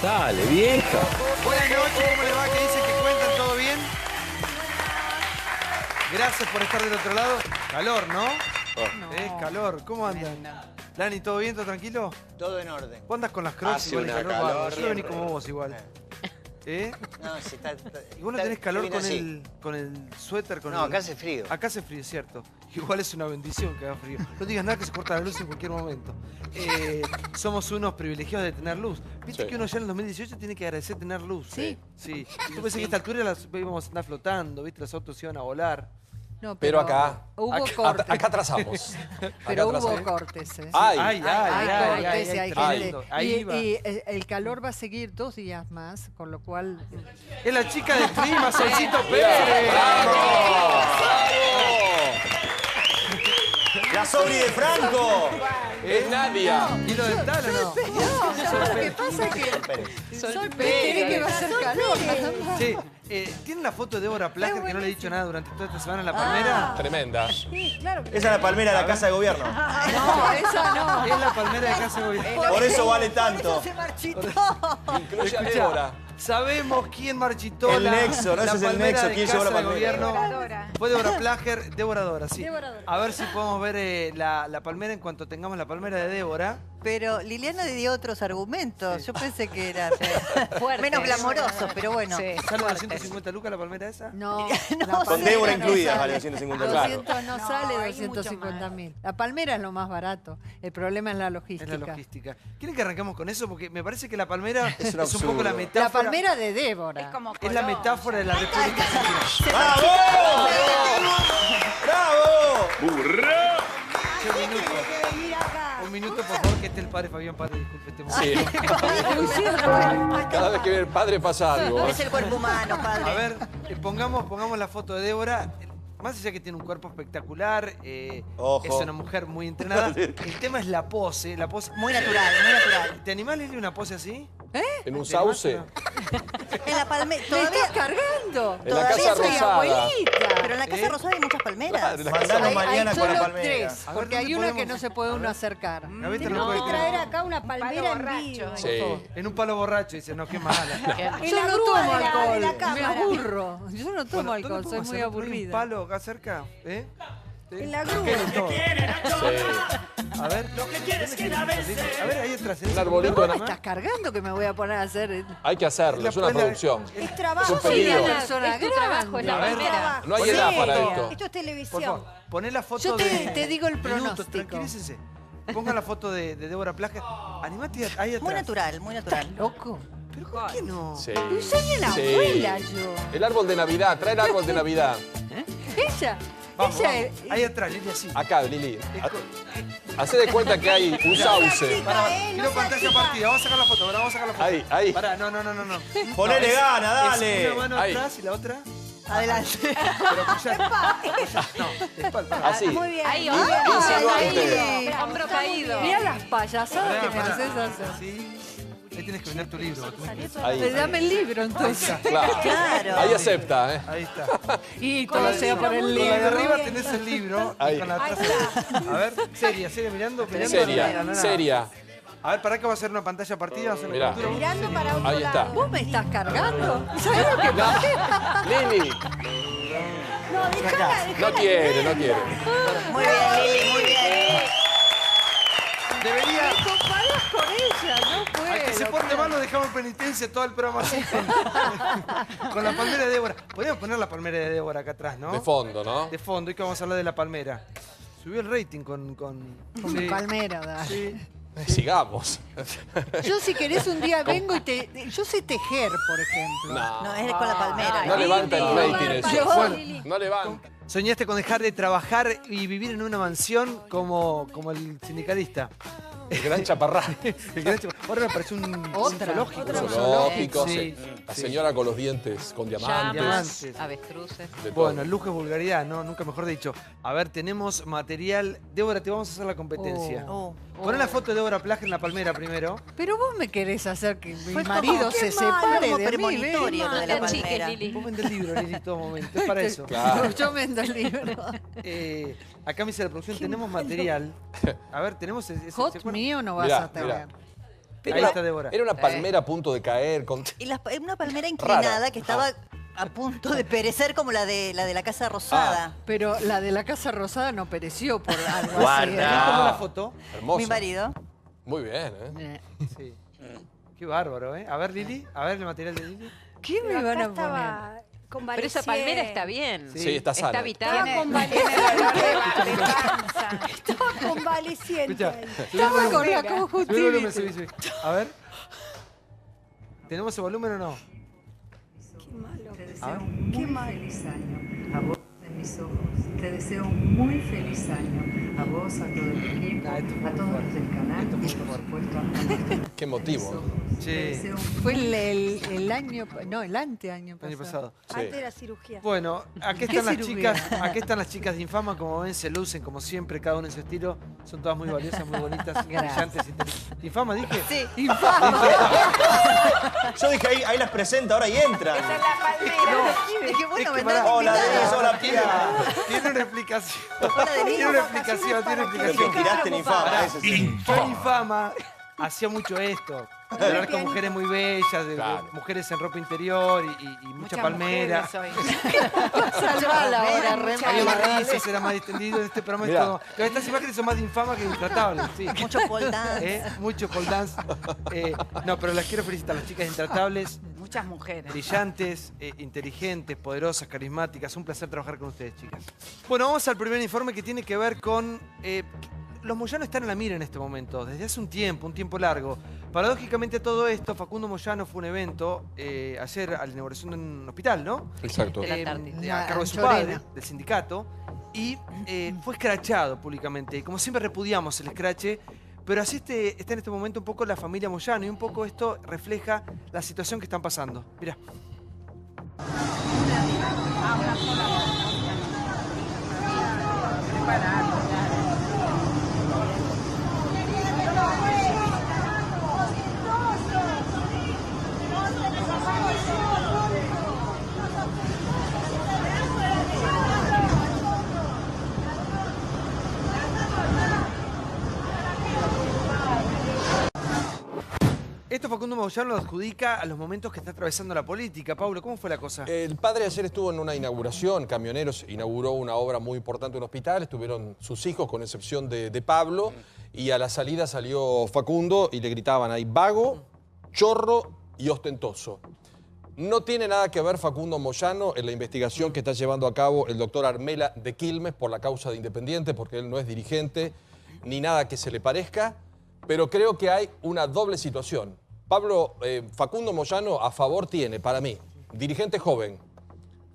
Dale, vieja. Buenas noches, ¿cómo les va? ¿Qué dicen? ¿Que cuentan? ¿Todo bien? Gracias por estar del otro lado. Calor, ¿no? Es calor. ¿Cómo andan? Lani, ¿todo bien? ¿Todo tranquilo? Todo en orden. ¿Vos andás con las crocs Hace igual de una calor? calor. Yo vení como vos igual. ¿Eh? No, si está, ¿Y vos no tenés calor vine así. con el suéter? No, acá hace frío. Acá hace frío, es cierto. Igual es una bendición que haga frío. No digas nada que se corta la luz en cualquier momento. Somos unos privilegiados de tener luz. Viste Sí. que uno ya en el 2018 tiene que agradecer tener luz. Sí. Sí. Yo pensé que a esta altura las íbamos a andar flotando, ¿viste? Los autos iban a volar. No, Pero acá cortes. acá atrasamos. Pero Acá hubo atrasamos. cortes. Ay, Ay, Hay cortes y hay gente. tremendo. Ahí Y, iba. el calor va a seguir 2 días más, con lo cual... Es la chica de Prima, Solcito Pérez. ¡La Sobri de Franco! Es Nadia. ¿Y lo dental o no? No, lo que pasa es que Sol Pérez tiene que va a hacer calor. nada más. Sí. ¿Tienen la foto de Débora Plager que no le he dicho nada durante toda esta semana en la palmera? Tremenda. Sí, claro. Esa es la palmera de la Casa de Gobierno. No, esa no. Es la palmera de Casa de Gobierno. Por eso vale tanto. Se marchitó. Incluye a Escuchá, Débora. sabemos quién marchitó El nexo, ¿no? la Ese es el palmera nexo. de ¿Quién llevó Casa la de palmera? Gobierno. Fue Débora Plager, Débora Dora, sí. Débora Dora. A ver si podemos ver la palmera en cuanto tengamos la palmera de Débora. Pero Liliana le dio otros argumentos. Yo pensé que era Fuerte. menos glamoroso, pero bueno. Sí. ¿Sale 250 lucas la palmera esa? No, No, Con sé, Débora no incluida sale. vale 250 Claro. 200 no sale, hay mucho 250.000. La palmera es lo más barato. El problema es la Es logística. la logística. ¿Quieren que arranquemos con eso? Porque me parece que la palmera es un un poco la absurdo. metáfora. La palmera de Débora. Es como Es la Colón. metáfora de la República Argentina. ¡Bravo! ¡Bravo! Un minuto, por favor, que esté el padre Fabián Padre, disculpe este momento. Sí. Cada vez que viene el padre pasa algo. Es el cuerpo humano, padre. A ver, pongamos la foto de Débora. Más allá que tiene un cuerpo espectacular, Ojo. es una mujer muy entrenada. El tema es la pose. Muy natural, muy natural. ¿Te animás, Lili, una pose así? En un ¿Te animás sauce. En la palmera. ¡Me Todavía. estás cargando! En la Todavía Casa soy Rosada. Abuelita. Pero en la Casa Rosada hay muchas palmeras. Claro, la Mandanos mañana hay con la solo palmera. 3, A ver, porque hay ¿dónde una que podemos? no se puede uno acercar. Gaveta no No. puede Traer creer. acá una palmera en borracho. vivo. Sí. En un palo borracho, dice, no, qué mala. Yo no grúa tomo de la alcohol, cámara. me aburro. Yo no tomo Bueno, alcohol, ¿dónde soy podemos muy hacer? ¿Poner aburrida. un palo acá cerca? ¿Eh? En la grúa. ¿Qué es todo? Sí. A ver. A ver, ahí atrás. Un arbolito ¿Cómo de me estás cargando que me voy a poner a hacer? Hay que hacerlo, es una producción. Es trabajo. Es un peligro. una persona Es tu trabajo, es la A ver. palmera. No hay Poné edad la para foto. esto. Esto es Por televisión. favor, poné la foto Yo de... te digo el Minutos, pronóstico. tranquilícense. Pongan la foto de Débora Plager. Animate ahí atrás. Muy natural, muy natural. Loco. ¿Pero por qué no? Sí. Soy una Sí. abuela yo. El árbol de Navidad, trae el árbol de Navidad. Ella, Vamos, ella vamos. Ahí atrás, Lili, así. Acá, Lili. Hacé de cuenta que hay un sauce. Pará, no quiero seas pantalla chica. partida. Vamos a sacar la foto, ¿verdad? Vamos a sacar la foto. Ahí, ahí. Pará, no. Ponele gana, dale. Es una mano Ahí. atrás y la otra. Adelante. Pero apoyá. No, de espalda. pará. Así. Muy bien. Ahí, Muy bien. Insinuante. Hombro caído. Mira las payasadas que me Pará, haces pará. hacer. Sí. Ahí tienes que vender tu libro. Ahí. Dame el libro entonces. Claro. Claro. Ahí acepta, ¿eh? Ahí está. Y todo sea por el Con la de libro. arriba tenés el libro. Ahí. Y con la de atrás. A ver, seria, mirando. mirando. Seria, No. seria. A ver, pará que va a ser una pantalla partida. Va a ser Mirá. una captura. Mirando para otro Ahí está. lado. ¿Vos me estás cargando? ¿Sabés lo que pasa? Lili, No, dejala, no quiere, no quiere. Muy bien, Lili, muy bien. Debería... Me comparás con ella, no puedo. Al que se porte mal lo dejamos en penitencia todo el programa así. Con la palmera de Débora. Podríamos poner la palmera de Débora acá atrás, ¿no? De fondo, ¿no? De fondo, y que vamos a hablar de la palmera. Subió el rating con Con mi palmera, dale. Sí. Sigamos. Yo si querés un día vengo y te... Yo sé tejer, por ejemplo. No, es con la palmera. No levanta el rating eso. Bueno, No levanta. soñaste con dejar de trabajar y vivir en una mansión como el sindicalista. El gran chaparrán. El gran chico. Ahora me parece un Otra. zoológico. Otra. Un Zoológico, Sí, sí. La sí. señora con los dientes con diamantes. Diamantes. Avestruces. De todo. Bueno, lujo es vulgaridad, ¿no? Nunca mejor dicho. A ver, tenemos material. Débora, te vamos a hacer la competencia. Oh. Poné la foto de Débora Plager en la palmera primero. Pero vos me querés hacer que mi Fue como, marido qué se malo, separe como de mí, premonitorio lo de la La chique, palmera. Lili. Vos vendés el libro, Lili, en todo momento. Es para eso. Claro. Yo vendo el libro. Acá me dice la producción, tenemos material. A ver, tenemos ese Hot ¿se acuerdan? mío no vas Mirá, a tener. mirá. Ahí está Débora. Era una palmera a punto de caer. Y una palmera inclinada Rara. que estaba a punto de perecer como la de la Casa Rosada. Pero la de la Casa Rosada no pereció por algo Guarda. así. ¿Tenés como la foto? Hermosa. Mi marido. Muy bien, Sí. Qué bárbaro, ¿eh? A ver, Lili. A ver el material de Lili. ¿Qué me Pero van acá a poner? estaba Pero convaleciente. esa palmera está bien. Sí, está sana. Está vital. Estaba convaleciente. Escucha, Estaba con la subí el volumen, conjuntivitis. subí. A ver. ¿Tenemos el volumen o no? Qué malo. Te A deseo ver. un Qué muy mal. feliz año. A vos de mis ojos. Te deseo un muy feliz año. A vos, a todo el equipo, Ah, esto fue a muy todos fuerte. los del canal Esto y fue por muy supuesto a nuestros Qué motivo. Sí. Te deseo un Fue el año, no, el anteaño El año pasado. pasado. Antes de la cirugía. Bueno, aquí ¿Qué están las cirugía? chicas, aquí están las chicas de Infama, como ven, se lucen como siempre, cada uno en su estilo. Son todas muy valiosas, muy bonitas, brillantes, inteligentes. ¿Infama dije? Sí. Yo dije, ahí las presenta ahora y entran. Dije, bueno, Es que vendrán pará. Hola, invitadas. Denise, hola, tía. Tiene una explicación. Hola, Denise. Tiene una explicación, tiene una Que explicación. tiraste en infama, ese sí. Yo en Infama hacía mucho esto. De hablar con mujeres muy bellas, de Claro. mujeres en ropa interior y mucha palmera. Salvala ahora, Remo. Había matices, era más distendido. En este programa es Mirá. todo. Pero estas imágenes son más de Infama que de Intratables. Sí. Mucho pole dance. Mucho pole dance. No, pero las quiero felicitar. Las chicas de Intratables, Muchas mujeres. brillantes, inteligentes, poderosas, carismáticas. Un placer trabajar con ustedes, chicas. Bueno, vamos al primer informe que tiene que ver con... los Moyano están en la mira en este momento, desde hace un tiempo largo. Paradójicamente todo esto, Facundo Moyano fue un evento ayer a la inauguración de un hospital, ¿no? Exacto. De la tarde. A cargo de su Anchorena. padre, del sindicato. Y fue escrachado públicamente. Como siempre repudiamos el escrache, pero así está en este momento un poco la familia Moyano y un poco esto refleja la situación que están pasando. Mirá. Esto Facundo Moyano lo adjudica a los momentos que está atravesando la política. Pablo, ¿cómo fue la cosa? El padre ayer estuvo en una inauguración, Camioneros inauguró una obra muy importante en un hospital, estuvieron sus hijos con excepción de Pablo y a la salida salió Facundo y le gritaban ahí vago, chorro y ostentoso. No tiene nada que ver Facundo Moyano en la investigación que está llevando a cabo el doctor Armela de Quilmes por la causa de Independiente, porque él no es dirigente ni nada que se le parezca, pero creo que hay una doble situación. Facundo Moyano a favor tiene, para mí, dirigente joven,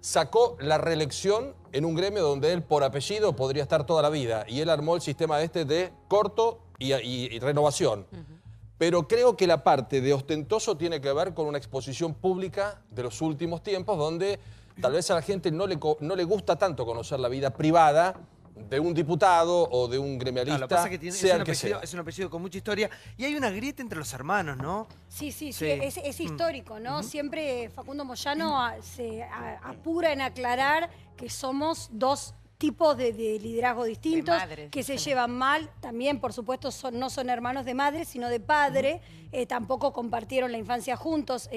sacó la reelección en un gremio donde él por apellido podría estar toda la vida y él armó el sistema de corto y renovación. Pero creo que la parte de ostentoso tiene que ver con una exposición pública de los últimos tiempos donde tal vez a la gente no le gusta tanto conocer la vida privada de un diputado o de un gremialista, Lo que pasa es que sea el que sea. es un apellido con mucha historia y hay una grieta entre los hermanos, ¿no? Sí, sí, Sí. sí, es histórico, ¿no? Siempre Facundo Moyano se apura en aclarar que somos dos tipos de liderazgo distintos, madres, que se llevan mal, también por supuesto no son hermanos de madre, sino de padre, tampoco compartieron la infancia juntos.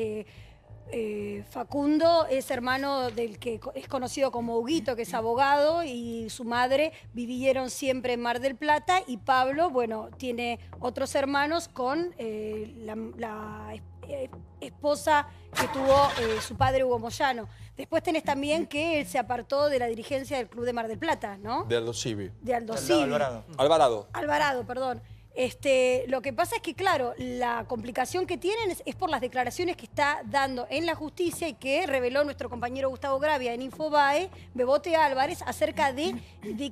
Facundo es hermano del que es conocido como Huguito, que es abogado, y su madre vivieron siempre en Mar del Plata, y Pablo, bueno, tiene otros hermanos con la esposa que tuvo su padre Hugo Moyano. Después tenés también que él se apartó de la dirigencia del Club de Mar del Plata, ¿no? De Aldo Civi. De Aldo Civi. Alvarado. Alvarado, perdón. Lo que pasa es que, claro, la complicación que tienen es por las declaraciones que está dando en la justicia y que reveló nuestro compañero Gustavo Gravia en Infobae, Bebote Álvarez, acerca de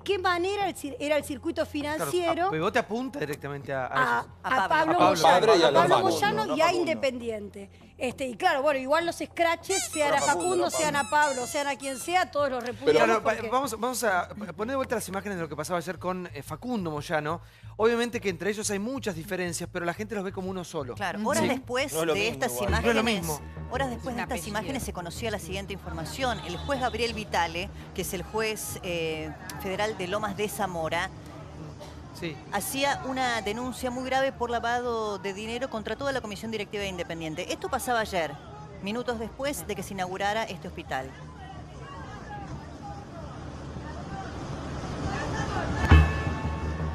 qué manera era el circuito financiero. Claro, Bebote apunta directamente a Pablo Pablo. Moyano, Padre y a los Pablo hermanos. Moyano No y a Facundo. Independiente. Y claro, bueno, igual los scratches, sean a Facundo, sean a Pablo, sean a quien sea, todos los repudiamos. Claro, porque- vamos a poner de vuelta las imágenes de lo que pasaba ayer con Facundo Moyano. Obviamente que entre ellos hay muchas diferencias, pero la gente los ve como uno solo. Claro, horas Sí. después No es lo de mismo estas igual. imágenes, No es lo mismo. horas después Es de un estas apellido. imágenes se conocía la siguiente información. El juez Gabriel Vitale, que es el juez federal de Lomas de Zamora, Sí. hacía una denuncia muy grave por lavado de dinero contra toda la Comisión Directiva Independiente. Esto pasaba ayer, minutos después de que se inaugurara este hospital.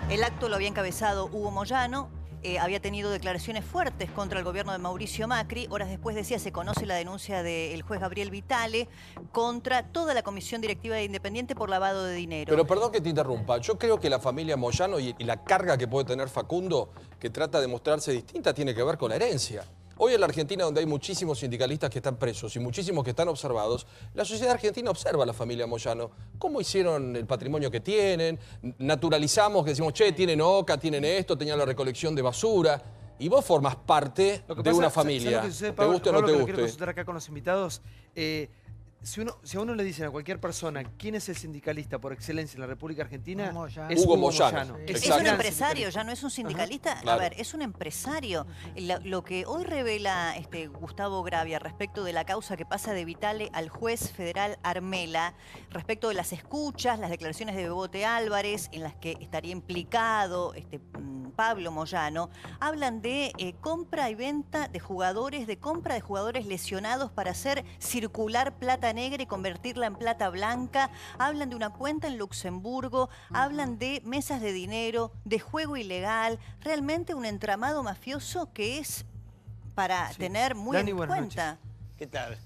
El acto lo había encabezado Hugo Moyano. Había tenido declaraciones fuertes contra el gobierno de Mauricio Macri. Horas después, decía, se conoce la denuncia del juez Gabriel Vitale contra toda la Comisión Directiva Independiente por lavado de dinero. Pero perdón que te interrumpa, yo creo que la familia Moyano y la carga que puede tener Facundo, que trata de mostrarse distinta, tiene que ver con la herencia. Hoy en la Argentina, donde hay muchísimos sindicalistas que están presos y muchísimos que están observados, la sociedad argentina observa a la familia Moyano. ¿Cómo hicieron el patrimonio que tienen? Naturalizamos que decimos, che, tienen OCA, tienen esto, tenían la recolección de basura. Y vos formás parte de una familia. ¿Sabes lo que sucede, ¿Te Pablo? guste o no te Pablo, que lo quiero guste? consultar acá con los invitados. Si a uno le dicen a cualquier persona quién es el sindicalista por excelencia en la República Argentina, es Hugo Hugo Moyano. Moyano. Sí. Es Exacto. un empresario, ya no es un sindicalista. Claro. A ver, es un empresario. Lo que hoy revela Gustavo Gravia respecto de la causa que pasa de Vitale al juez federal Armela, respecto de las escuchas, las declaraciones de Bebote Álvarez, en las que estaría implicado Pablo Moyano, hablan de compra y venta de jugadores, de compra de jugadores lesionados para hacer circular plata negra y convertirla en plata blanca, hablan de una cuenta en Luxemburgo, hablan de mesas de dinero, de juego ilegal, realmente un entramado mafioso que es para tener muy Dani, en buenas cuenta. ¿Qué tal?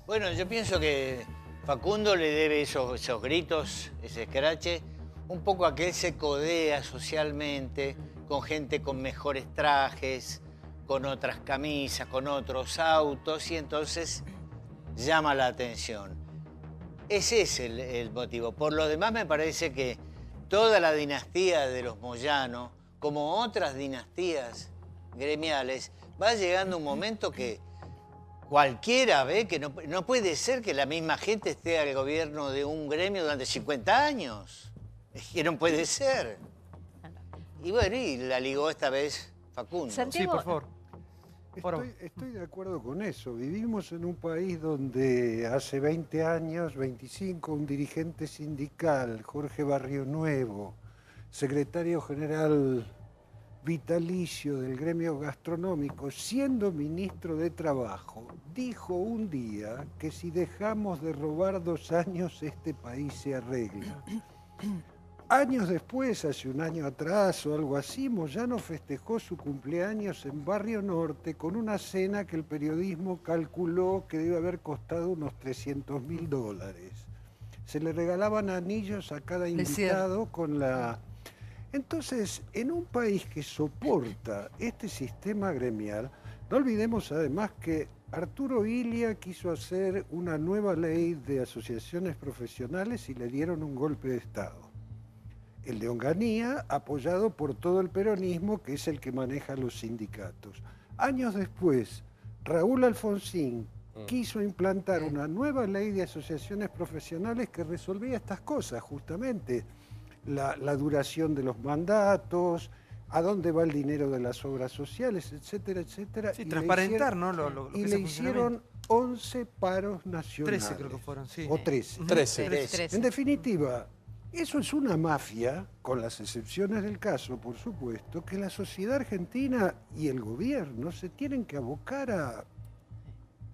Bueno, yo pienso que Facundo le debe esos gritos, ese escrache, un poco a que él se codea socialmente con gente con mejores trajes, con otras camisas, con otros autos, y entonces llama la atención. Ese es el motivo. Por lo demás, me parece que toda la dinastía de los Moyano, como otras dinastías gremiales, va llegando un momento que cualquiera ve que no puede ser que la misma gente esté al gobierno de un gremio durante 50 años. Es que no puede ser. Y bueno, y la ligó esta vez Facundo. Sí, por favor. Estoy de acuerdo con eso. Vivimos en un país donde hace 20 años, 25, un dirigente sindical, Jorge Barrio Nuevo, secretario general vitalicio del gremio gastronómico, siendo ministro de Trabajo, dijo un día que si dejamos de robar 2 años, este país se arregla. Años después, hace un año atrás o algo así, Moyano festejó su cumpleaños en Barrio Norte con una cena que el periodismo calculó que debe haber costado unos $300.000. Se le regalaban anillos a cada invitado con la... Entonces, en un país que soporta este sistema gremial, no olvidemos además que Arturo Illia quiso hacer una nueva ley de asociaciones profesionales y le dieron un golpe de Estado. El de Onganía, apoyado por todo el peronismo, que es el que maneja los sindicatos. Años después, Raúl Alfonsín quiso implantar una nueva ley de asociaciones profesionales que resolvía estas cosas, justamente. La duración de los mandatos, a dónde va el dinero de las obras sociales, etcétera, etcétera. Sí, transparentar, ¿no? Y le hicieron 11 paros nacionales. 13 creo que fueron, sí. O 13. 13. En definitiva, eso es una mafia, con las excepciones del caso, por supuesto, que la sociedad argentina y el gobierno se tienen que abocar a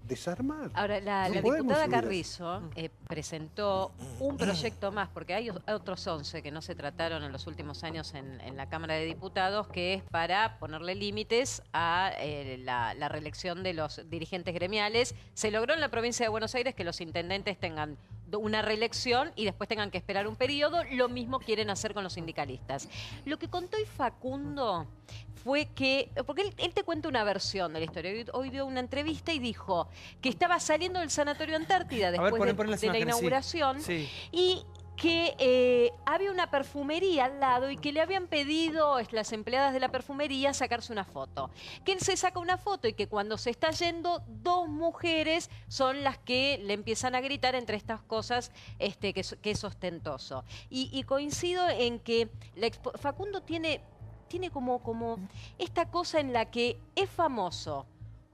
desarmar. Ahora, la No podemos diputada subir así. Carrizo presentó un proyecto más, porque hay otros 11 que no se trataron en los últimos años en la Cámara de Diputados, que es para ponerle límites a la reelección de los dirigentes gremiales. Se logró en la provincia de Buenos Aires que los intendentes tengan una reelección y después tengan que esperar un periodo. Lo mismo quieren hacer con los sindicalistas. Lo que contó hoy Facundo fue que, porque él te cuenta una versión de la historia. Hoy dio una entrevista y dijo que estaba saliendo del Sanatorio Antártida después poné las de la imágenes, inauguración sí. y que había una perfumería al lado y que le habían pedido las empleadas de la perfumería sacarse una foto. Que él se saca una foto y que cuando se está yendo, 2 mujeres son las que le empiezan a gritar entre estas cosas que es ostentoso. Y coincido en que Facundo tiene como esta cosa en la que es famoso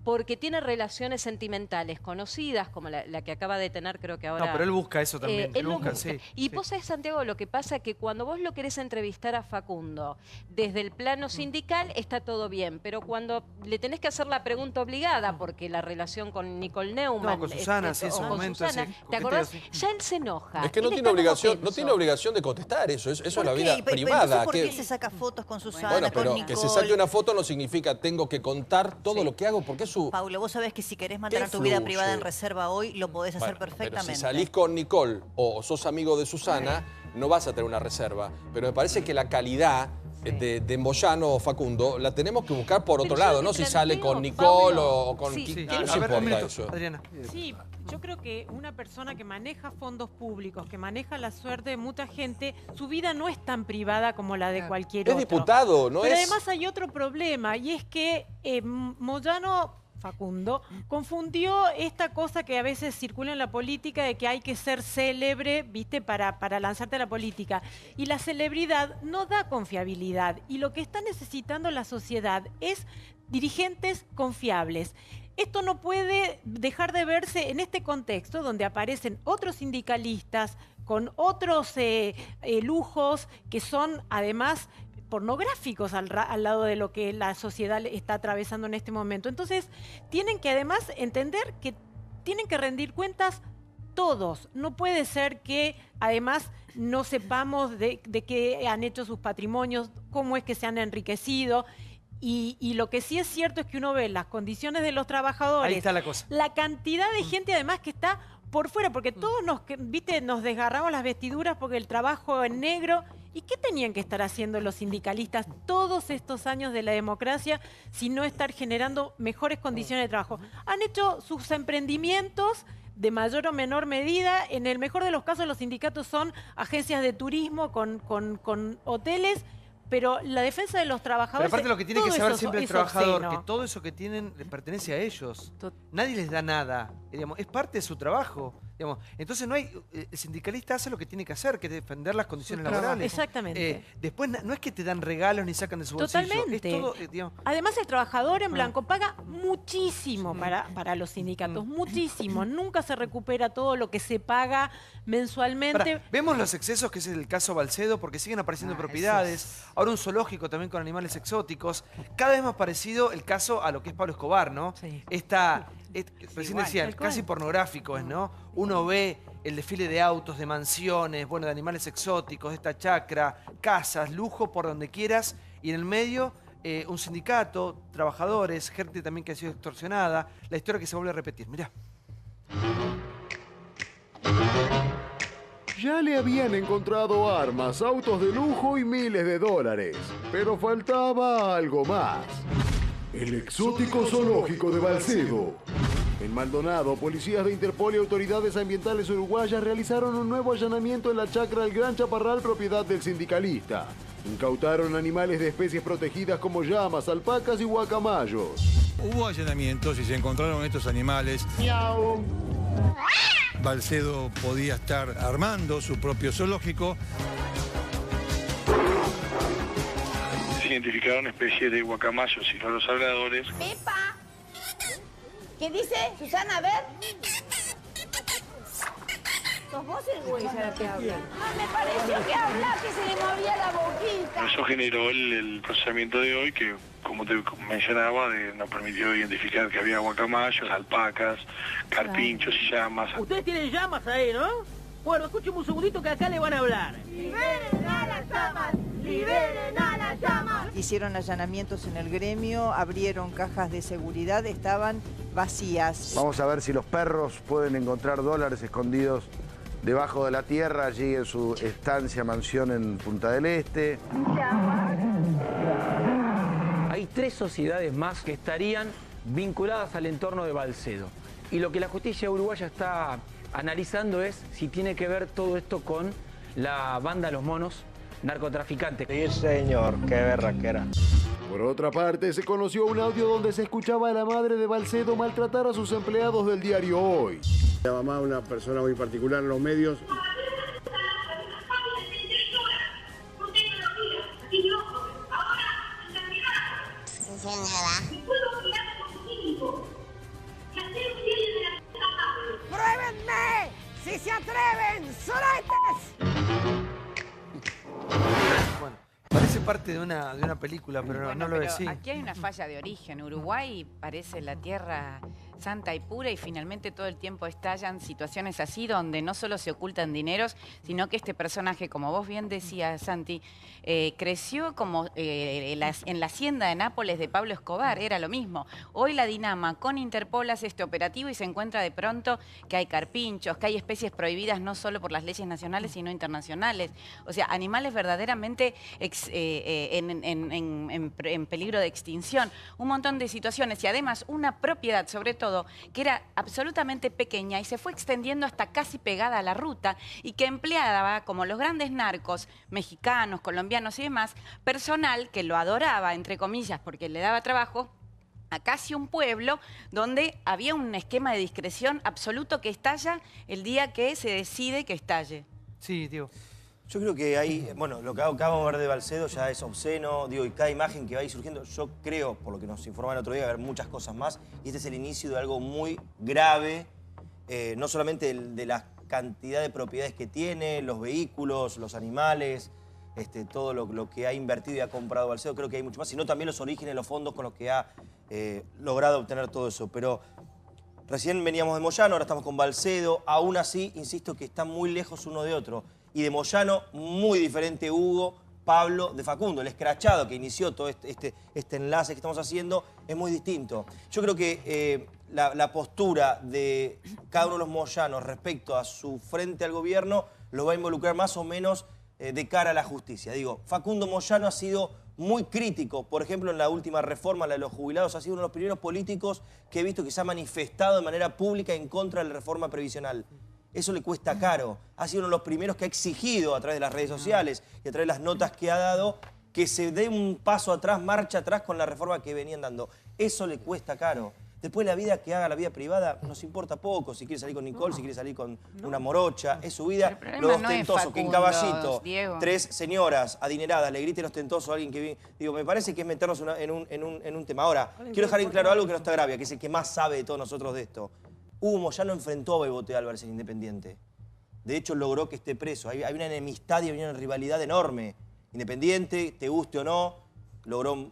porque tiene relaciones sentimentales conocidas, como la que acaba de tener, creo que ahora... No, pero él busca eso también. Él lo busca. Sí, Y sí. vos sabés, Santiago, lo que pasa que cuando vos lo querés entrevistar a Facundo, desde el plano sindical está todo bien, pero cuando le tenés que hacer la pregunta obligada, porque la relación con Nicole Neumann... No, con Susana, sí, en su con momento, Susana, ese ¿te coqueteo, acordás? sí. Ya él se enoja. Es que no Él tiene, está como obligación, no tenso. tiene obligación de contestar eso. Eso es la vida ¿Pero privada. entonces por qué que- él se saca fotos con Susana, Bueno, con pero Nicole? que se saque una foto no significa tengo que contar todo lo que hago, porque es su... Paulo, vos sabés que si querés mantener ¿Qué tu vida fluye? privada en reserva hoy, lo podés hacer Bueno, perfectamente. Pero si salís con Nicole o sos amigo de Susana, no vas a tener una reserva. Pero me parece que la calidad de Moyano o Facundo la tenemos que buscar por otro Pero yo lado, te no si planteo, sale con Nicole Pablo, o con... sí. ¿Quién A nos ver, un importa minuto, eso? Adriana. Sí, yo creo que una persona que maneja fondos públicos, que maneja la suerte de mucha gente, su vida no es tan privada como la de cualquier Es otro. diputado, no Pero es... además hay otro problema, y es que Moyano Facundo confundió esta cosa que a veces circula en la política de que hay que ser célebre, ¿viste? Para lanzarte a la política. Y la celebridad no da confiabilidad. Y lo que está necesitando la sociedad es dirigentes confiables. Esto no puede dejar de verse en este contexto donde aparecen otros sindicalistas con otros lujos que son además pornográficos al lado de lo que la sociedad está atravesando en este momento. Entonces, tienen que además entender que tienen que rendir cuentas todos. No puede ser que además no sepamos de qué han hecho sus patrimonios, cómo es que se han enriquecido. Y lo que sí es cierto es que uno ve las condiciones de los trabajadores, Ahí está la cosa. la cantidad de gente además que está por fuera, porque todos nos desgarramos las vestiduras porque el trabajo en negro. ¿Y qué tenían que estar haciendo los sindicalistas todos estos años de la democracia si no estar generando mejores condiciones de trabajo? Han hecho sus emprendimientos de mayor o menor medida. En el mejor de los casos los sindicatos son agencias de turismo con hoteles. Pero la defensa de los Pero trabajadores... aparte lo que tiene que todo saber eso siempre el es trabajador, obsceno. que todo eso que tienen le pertenece a ellos. Nadie les da nada. Digamos, es parte de su trabajo. Digamos. Entonces no hay, el sindicalista hace lo que tiene que hacer, que es defender las condiciones laborales. Exactamente. Después no es que te dan regalos ni sacan de su bolsillo. Totalmente. Es todo, digamos, Además, el trabajador en blanco paga muchísimo para los sindicatos, muchísimo. Nunca se recupera todo lo que se paga mensualmente. Pará, vemos los excesos, que es el caso Balcedo, porque siguen apareciendo propiedades. Ahora un zoológico también con animales exóticos. Cada vez más parecido el caso a lo que es Pablo Escobar, ¿no? Sí. Recién igual, decían, tal cual. casi pornográfico es, ¿no? Uno ve el desfile de autos, de mansiones, bueno, de animales exóticos, de esta chacra, casas, lujo por donde quieras, y en el medio un sindicato, trabajadores, gente también que ha sido extorsionada, la historia que se vuelve a repetir. Mirá. Ya le habían encontrado armas, autos de lujo y miles de dólares, pero faltaba algo más. El exótico zoológico de Balcedo. En Maldonado, policías de Interpol y autoridades ambientales uruguayas realizaron un nuevo allanamiento en la chacra El Gran Chaparral, propiedad del sindicalista. Incautaron animales de especies protegidas como llamas, alpacas y guacamayos. Hubo allanamientos y se encontraron estos animales. ¡Miau! Balcedo podía estar armando su propio zoológico. Se identificaron especies de guacamayos y loros habladores. ¡Pepa! ¿Qué dice? Susana, a ver. ¿Sos vos el güey ya que habla? Ah, me pareció que habla, que se le movía la boquita. Eso generó el procesamiento de hoy que, como te mencionaba, nos permitió identificar que había guacamayos, alpacas, carpinchos y llamas. Ustedes tienen llamas ahí, ¿no? Bueno, escúcheme un segundito que acá le van a hablar. ¡Liberen a las llamas! ¡Liberen a las llamas! Hicieron allanamientos en el gremio, abrieron cajas de seguridad, estaban vacías. Vamos a ver si los perros pueden encontrar dólares escondidos debajo de la tierra, allí en su estancia, mansión en Punta del Este. Hay 3 sociedades más que estarían vinculadas al entorno de Balcedo. Y lo que la justicia uruguaya está analizando es si tiene que ver todo esto con la banda Los Monos, narcotraficantes. Sí, señor, qué berraquera. Por otra parte, se conoció un audio donde se escuchaba a la madre de Balcedo maltratar a sus empleados del diario Hoy. La mamá, una persona muy particular en los medios. Sí, señora. si se atreven, soretes. Bueno, parece parte de una película, pero Bueno, no lo es, sí. Aquí hay una falla de origen. Uruguay parece la tierra santa y pura y finalmente todo el tiempo estallan situaciones así donde no solo se ocultan dineros, sino que este personaje, como vos bien decías, Santi, creció como en la hacienda de Nápoles de Pablo Escobar, era lo mismo. Hoy la Dinama con Interpol hace este operativo y se encuentra de pronto que hay carpinchos, que hay especies prohibidas no solo por las leyes nacionales, sino internacionales. O sea, animales verdaderamente en peligro de extinción. Un montón de situaciones y además una propiedad, sobre todo, que era absolutamente pequeña y se fue extendiendo hasta casi pegada a la ruta y que empleaba, como los grandes narcos mexicanos, colombianos y demás, personal que lo adoraba, entre comillas, porque le daba trabajo, a casi un pueblo donde había un esquema de discreción absoluto que estalla el día que se decide que estalle. Sí, Diego. Yo creo que ahí, bueno, lo que acabamos de ver de Balcedo ya es obsceno, digo, y cada imagen que va a ir surgiendo, yo creo, por lo que nos informaban el otro día, va a haber muchas cosas más, y este es el inicio de algo muy grave, no solamente de la cantidad de propiedades que tiene, los vehículos, los animales, todo lo que ha invertido y ha comprado Balcedo, creo que hay mucho más, sino también los orígenes, los fondos con los que ha logrado obtener todo eso. Pero recién veníamos de Moyano, ahora estamos con Balcedo, aún así, insisto que están muy lejos uno de otro. Y de Moyano, muy diferente Hugo, Pablo, de Facundo. El escrachado que inició todo este enlace que estamos haciendo es muy distinto. Yo creo que la postura de cada uno de los moyanos respecto a su frente al gobierno lo va a involucrar más o menos de cara a la justicia. Digo, Facundo Moyano ha sido muy crítico, por ejemplo, en la última reforma, la de los jubilados, ha sido uno de los primeros políticos que he visto que se ha manifestado de manera pública en contra de la reforma previsional. Eso le cuesta caro. Ha sido uno de los primeros que ha exigido a través de las redes sociales y a través de las notas que ha dado que se dé un paso atrás, marcha atrás con la reforma que venían dando. Eso le cuesta caro. Después la vida que haga, la vida privada, nos importa poco. Si quiere salir con Nicole, si quiere salir con una morocha, es su vida. Lo ostentoso, que en Caballito, Diego. 3 señoras adineradas le griten ostentoso a alguien que viene. Digo, me parece que es meternos en un tema. Ahora, quiero dejar en claro algo que no está grave, que es el que más sabe de todos nosotros de esto. Hugo Moyano enfrentó a Bebote Álvarez en Independiente. De hecho, logró que esté preso. Hay una enemistad y una rivalidad enorme. Independiente, te guste o no, logró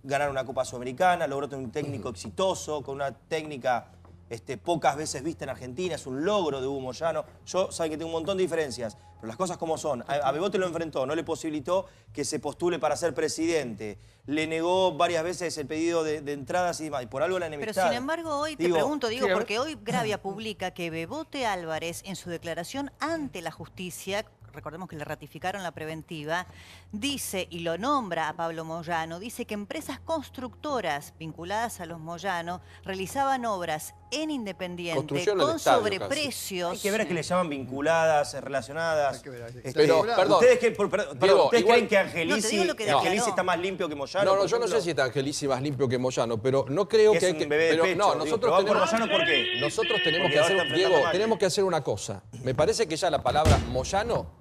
ganar una Copa Sudamericana, logró tener un técnico exitoso, con una técnica pocas veces vista en Argentina. Es un logro de Hugo Moyano. Yo, saben que tengo un montón de diferencias, pero las cosas como son. A Bebote lo enfrentó, no le posibilitó que se postule para ser presidente. Le negó varias veces el pedido de entradas y demás. Y por algo la enemistad. Pero sin embargo, hoy te pregunto, Diego, porque hoy Gravia publica que Bebote Álvarez, en su declaración ante la justicia, recordemos que le ratificaron la preventiva, dice, y lo nombra a Pablo Moyano, dice que empresas constructoras vinculadas a los Moyano realizaban obras en Independiente con sobreprecios. Hay que ver a qué le llaman vinculadas, relacionadas. Pero, perdón, ¿ustedes creen que Angelici está más limpio que Moyano? No, yo no sé si está Angelici más limpio que Moyano, pero no creo que hay que... nosotros tenemos que hacer, Diego, tenemos que hacer una cosa. Me parece que ya la palabra Moyano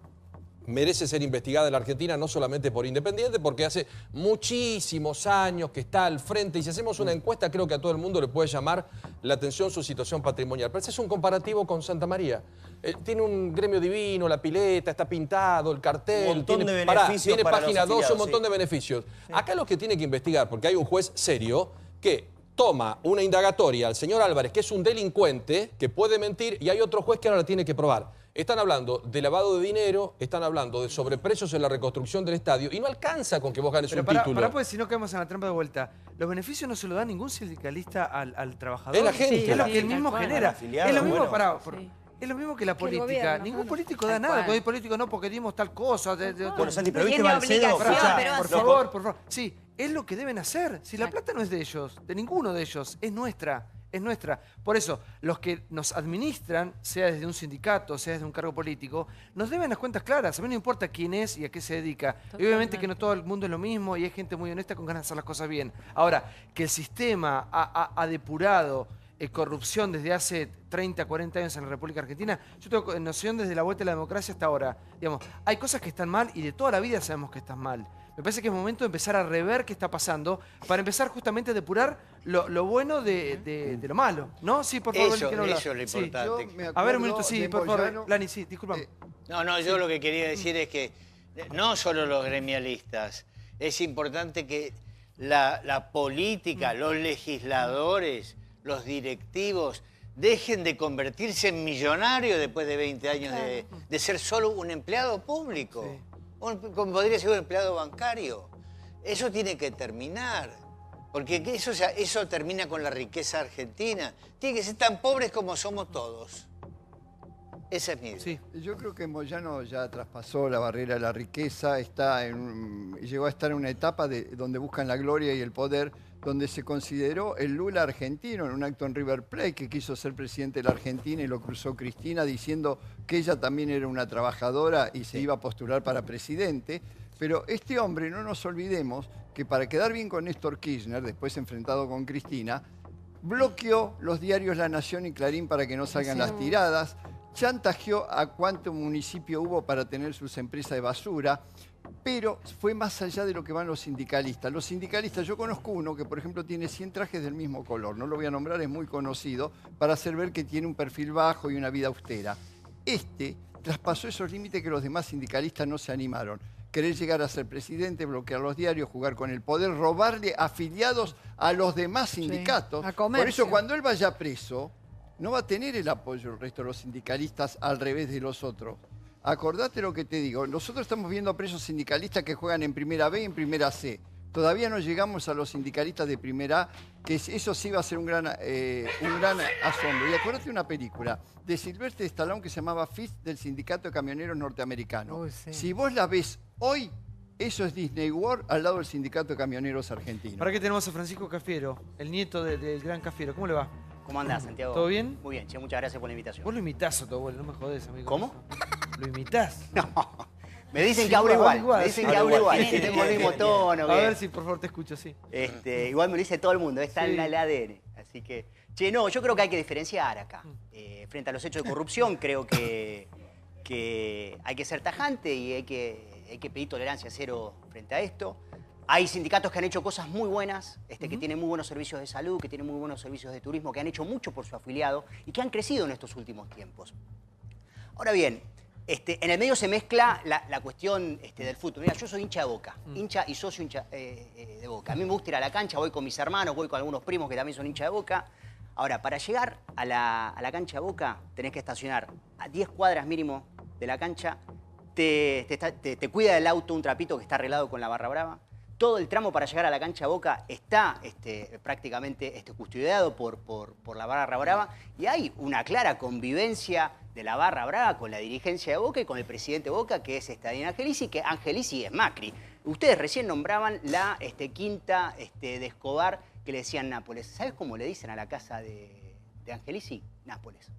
merece ser investigada en la Argentina, no solamente por Independiente, porque hace muchísimos años que está al frente, y si hacemos una encuesta creo que a todo el mundo le puede llamar la atención su situación patrimonial. Pero ese es un comparativo con Santa María. Tiene un gremio divino, la pileta, está pintado, el cartel, tiene página 2, un montón de beneficios. Sí. Acá lo que tiene que investigar, porque hay un juez serio que toma una indagatoria al señor Álvarez, que es un delincuente, que puede mentir, y hay otro juez que ahora la tiene que probar. Están hablando de lavado de dinero, están hablando de sobreprecios en la reconstrucción del estadio, y no alcanza con que vos ganes un título. Pará, pues si no caemos en la trampa de vuelta. Los beneficios no se los da ningún sindicalista al trabajador. Es la gente. Sí, es lo que él mismo genera. Es lo mismo, es lo mismo que la política. Ningún político da nada. Cuando hay políticos no, porque dimos tal cosa. Bueno, Santi, pero viste Balcedo. Por favor. Sí, es lo que deben hacer. Si la plata no es de ellos, de ninguno de ellos, es nuestra. Es nuestra. Por eso, los que nos administran, sea desde un sindicato, sea desde un cargo político, nos deben las cuentas claras. A mí no importa quién es y a qué se dedica. Y obviamente que no todo el mundo es lo mismo y hay gente muy honesta con ganas de hacer las cosas bien. Ahora, que el sistema ha depurado corrupción desde hace 30, 40 años en la República Argentina, yo tengo noción desde la vuelta de la democracia hasta ahora. Digamos, hay cosas que están mal y de toda la vida sabemos que están mal. Me parece que es momento de empezar a rever qué está pasando para empezar justamente a depurar lo bueno de lo malo, ¿no? Sí, por favor, Eso, que no habla. eso es lo Sí. importante. A ver, un minuto, sí, por favor. Lani, sí, disculpa. No, yo lo que quería decir es que no solo los gremialistas, es importante que la política, los legisladores, los directivos, dejen de convertirse en millonarios después de 20 años de ser solo un empleado público. Como podría ser un empleado bancario. Eso tiene que terminar. Porque eso termina con la riqueza argentina. Tiene que ser tan pobres como somos todos. Esa es mi idea. Yo creo que Moyano ya traspasó la barrera de la riqueza, llegó a estar en una etapa donde buscan la gloria y el poder, donde se consideró el Lula argentino en un acto en River Plate, que quiso ser presidente de la Argentina y lo cruzó Cristina diciendo que ella también era una trabajadora y se iba a postular para presidente. Pero este hombre, no nos olvidemos que para quedar bien con Néstor Kirchner, después enfrentado con Cristina, bloqueó los diarios La Nación y Clarín para que no salgan las tiradas, chantajeó a cuánto municipio hubo para tener sus empresas de basura, pero fue más allá de lo que van los sindicalistas. Los sindicalistas, yo conozco uno que, por ejemplo, tiene 100 trajes del mismo color, no lo voy a nombrar, es muy conocido, para hacer ver que tiene un perfil bajo y una vida austera. Traspasó esos límites que los demás sindicalistas no se animaron. Querer llegar a ser presidente, bloquear los diarios, jugar con el poder, robarle afiliados a los demás sindicatos. Por eso, cuando él vaya preso, no va a tener el apoyo del resto de los sindicalistas al revés de los otros. Acordate lo que te digo. Nosotros estamos viendo presos sindicalistas que juegan en primera B y en primera C. Todavía no llegamos a los sindicalistas de primera A, que eso sí va a ser un gran asombro. Y acuérdate una película de Sylvester Stallone que se llamaba Fist, del Sindicato de Camioneros Norteamericano. Si vos la ves hoy, eso es Disney World al lado del Sindicato de Camioneros Argentinos. Ahora que tenemos a Francisco Cafiero, el nieto del gran Cafiero. ¿Cómo le va? ¿Cómo andás, Santiago? ¿Todo bien? Muy bien, che, muchas gracias por la invitación. Vos lo imitás a tu abuelo, no me jodés, amigo. ¿Cómo? ¿Lo imitás? No. Me dicen que hablo igual. Me dicen que hablo igual. Que tengo el mismo tono. A ver si por favor te escucho, sí. Igual me lo dice todo el mundo, está en el ADN. Así que, no, yo creo que hay que diferenciar acá. Frente a los hechos de corrupción, creo que hay que ser tajante y hay que pedir tolerancia cero frente a esto. Hay sindicatos que han hecho cosas muy buenas, que tienen muy buenos servicios de salud, que tienen muy buenos servicios de turismo, que han hecho mucho por su afiliado y que han crecido en estos últimos tiempos. Ahora bien, en el medio se mezcla la cuestión del fútbol. Mira, yo soy hincha de Boca, hincha y socio de Boca. A mí me gusta ir a la cancha, voy con mis hermanos, voy con algunos primos que también son hinchas de Boca. Ahora, para llegar a la cancha de Boca, tenés que estacionar a 10 cuadras mínimo de la cancha. Te cuida del auto un trapito que está arreglado con la barra brava. Todo el tramo para llegar a la cancha Boca está prácticamente custodiado por la barra brava y hay una clara convivencia de la barra brava con la dirigencia de Boca y con el presidente de Boca, que es Adrián Angelici, que Angelici es Macri. Ustedes recién nombraban la quinta de Escobar que le decían Nápoles. ¿Sabes cómo le dicen a la casa de Angelici? Nápoles.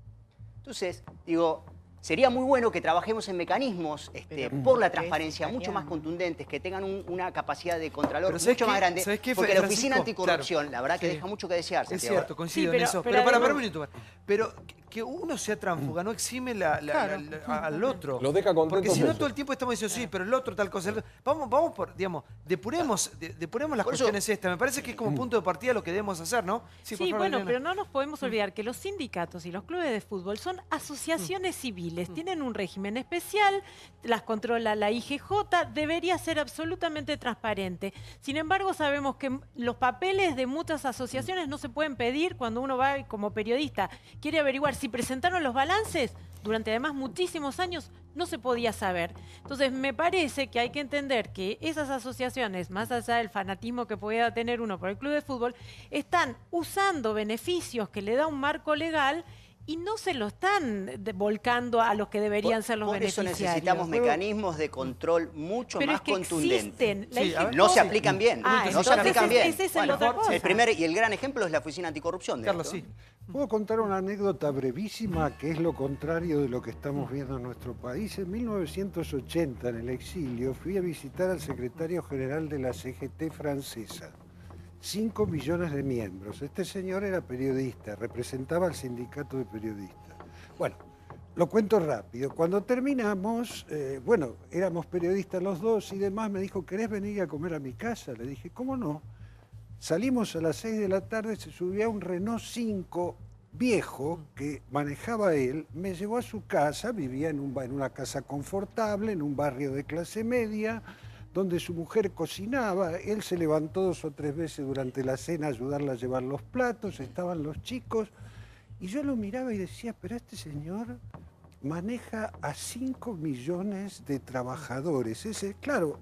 Entonces, digo, sería muy bueno que trabajemos en mecanismos por la transparencia mucho más contundentes, que tengan una capacidad de contralor mucho más grande, porque la Oficina Anticorrupción, la verdad que deja mucho que desear. Es cierto, coincido en eso. Pero para un minuto. Pero que uno sea tránsfuga no exime al otro. Lo deja contento. Porque si no todo el tiempo estamos diciendo, sí, pero el otro tal cosa. Vamos por, digamos, depuremos las cuestiones estas. Me parece que es como punto de partida lo que debemos hacer, ¿no? Sí, bueno, pero no nos podemos olvidar que los sindicatos y los clubes de fútbol son asociaciones civiles, tienen un régimen especial, las controla la IGJ, debería ser absolutamente transparente. Sin embargo, sabemos que los papeles de muchas asociaciones no se pueden pedir cuando uno va como periodista, quiere averiguar si presentaron los balances. Durante además muchísimos años no se podía saber. Entonces me parece que hay que entender que esas asociaciones, más allá del fanatismo que pueda tener uno por el club de fútbol, están usando beneficios que le da un marco legal y no se lo están volcando a los que deberían ser los beneficiarios. Por eso necesitamos mecanismos de control mucho más contundentes. No se aplican bien. No se aplican bien. Ese es otra cosa. El primer y el gran ejemplo es la Oficina Anticorrupción. Carlos, sí. Puedo contar una anécdota brevísima que es lo contrario de lo que estamos viendo en nuestro país. En 1980, en el exilio, fui a visitar al secretario general de la CGT francesa. 5 millones de miembros. Este señor era periodista, representaba al sindicato de periodistas. Bueno, Lo cuento rápido. Cuando terminamos, bueno, éramos periodistas los dos y demás, me dijo, ¿querés venir a comer a mi casa? Le dije, ¿cómo no? Salimos a las 6 de la tarde, se subía a un Renault 5 viejo que manejaba él, me llevó a su casa, vivía en una casa confortable, en un barrio de clase media, donde su mujer cocinaba, él se levantó 2 o 3 veces durante la cena a ayudarla a llevar los platos, estaban los chicos, y yo lo miraba y decía, pero este señor maneja a 5 millones de trabajadores. Claro,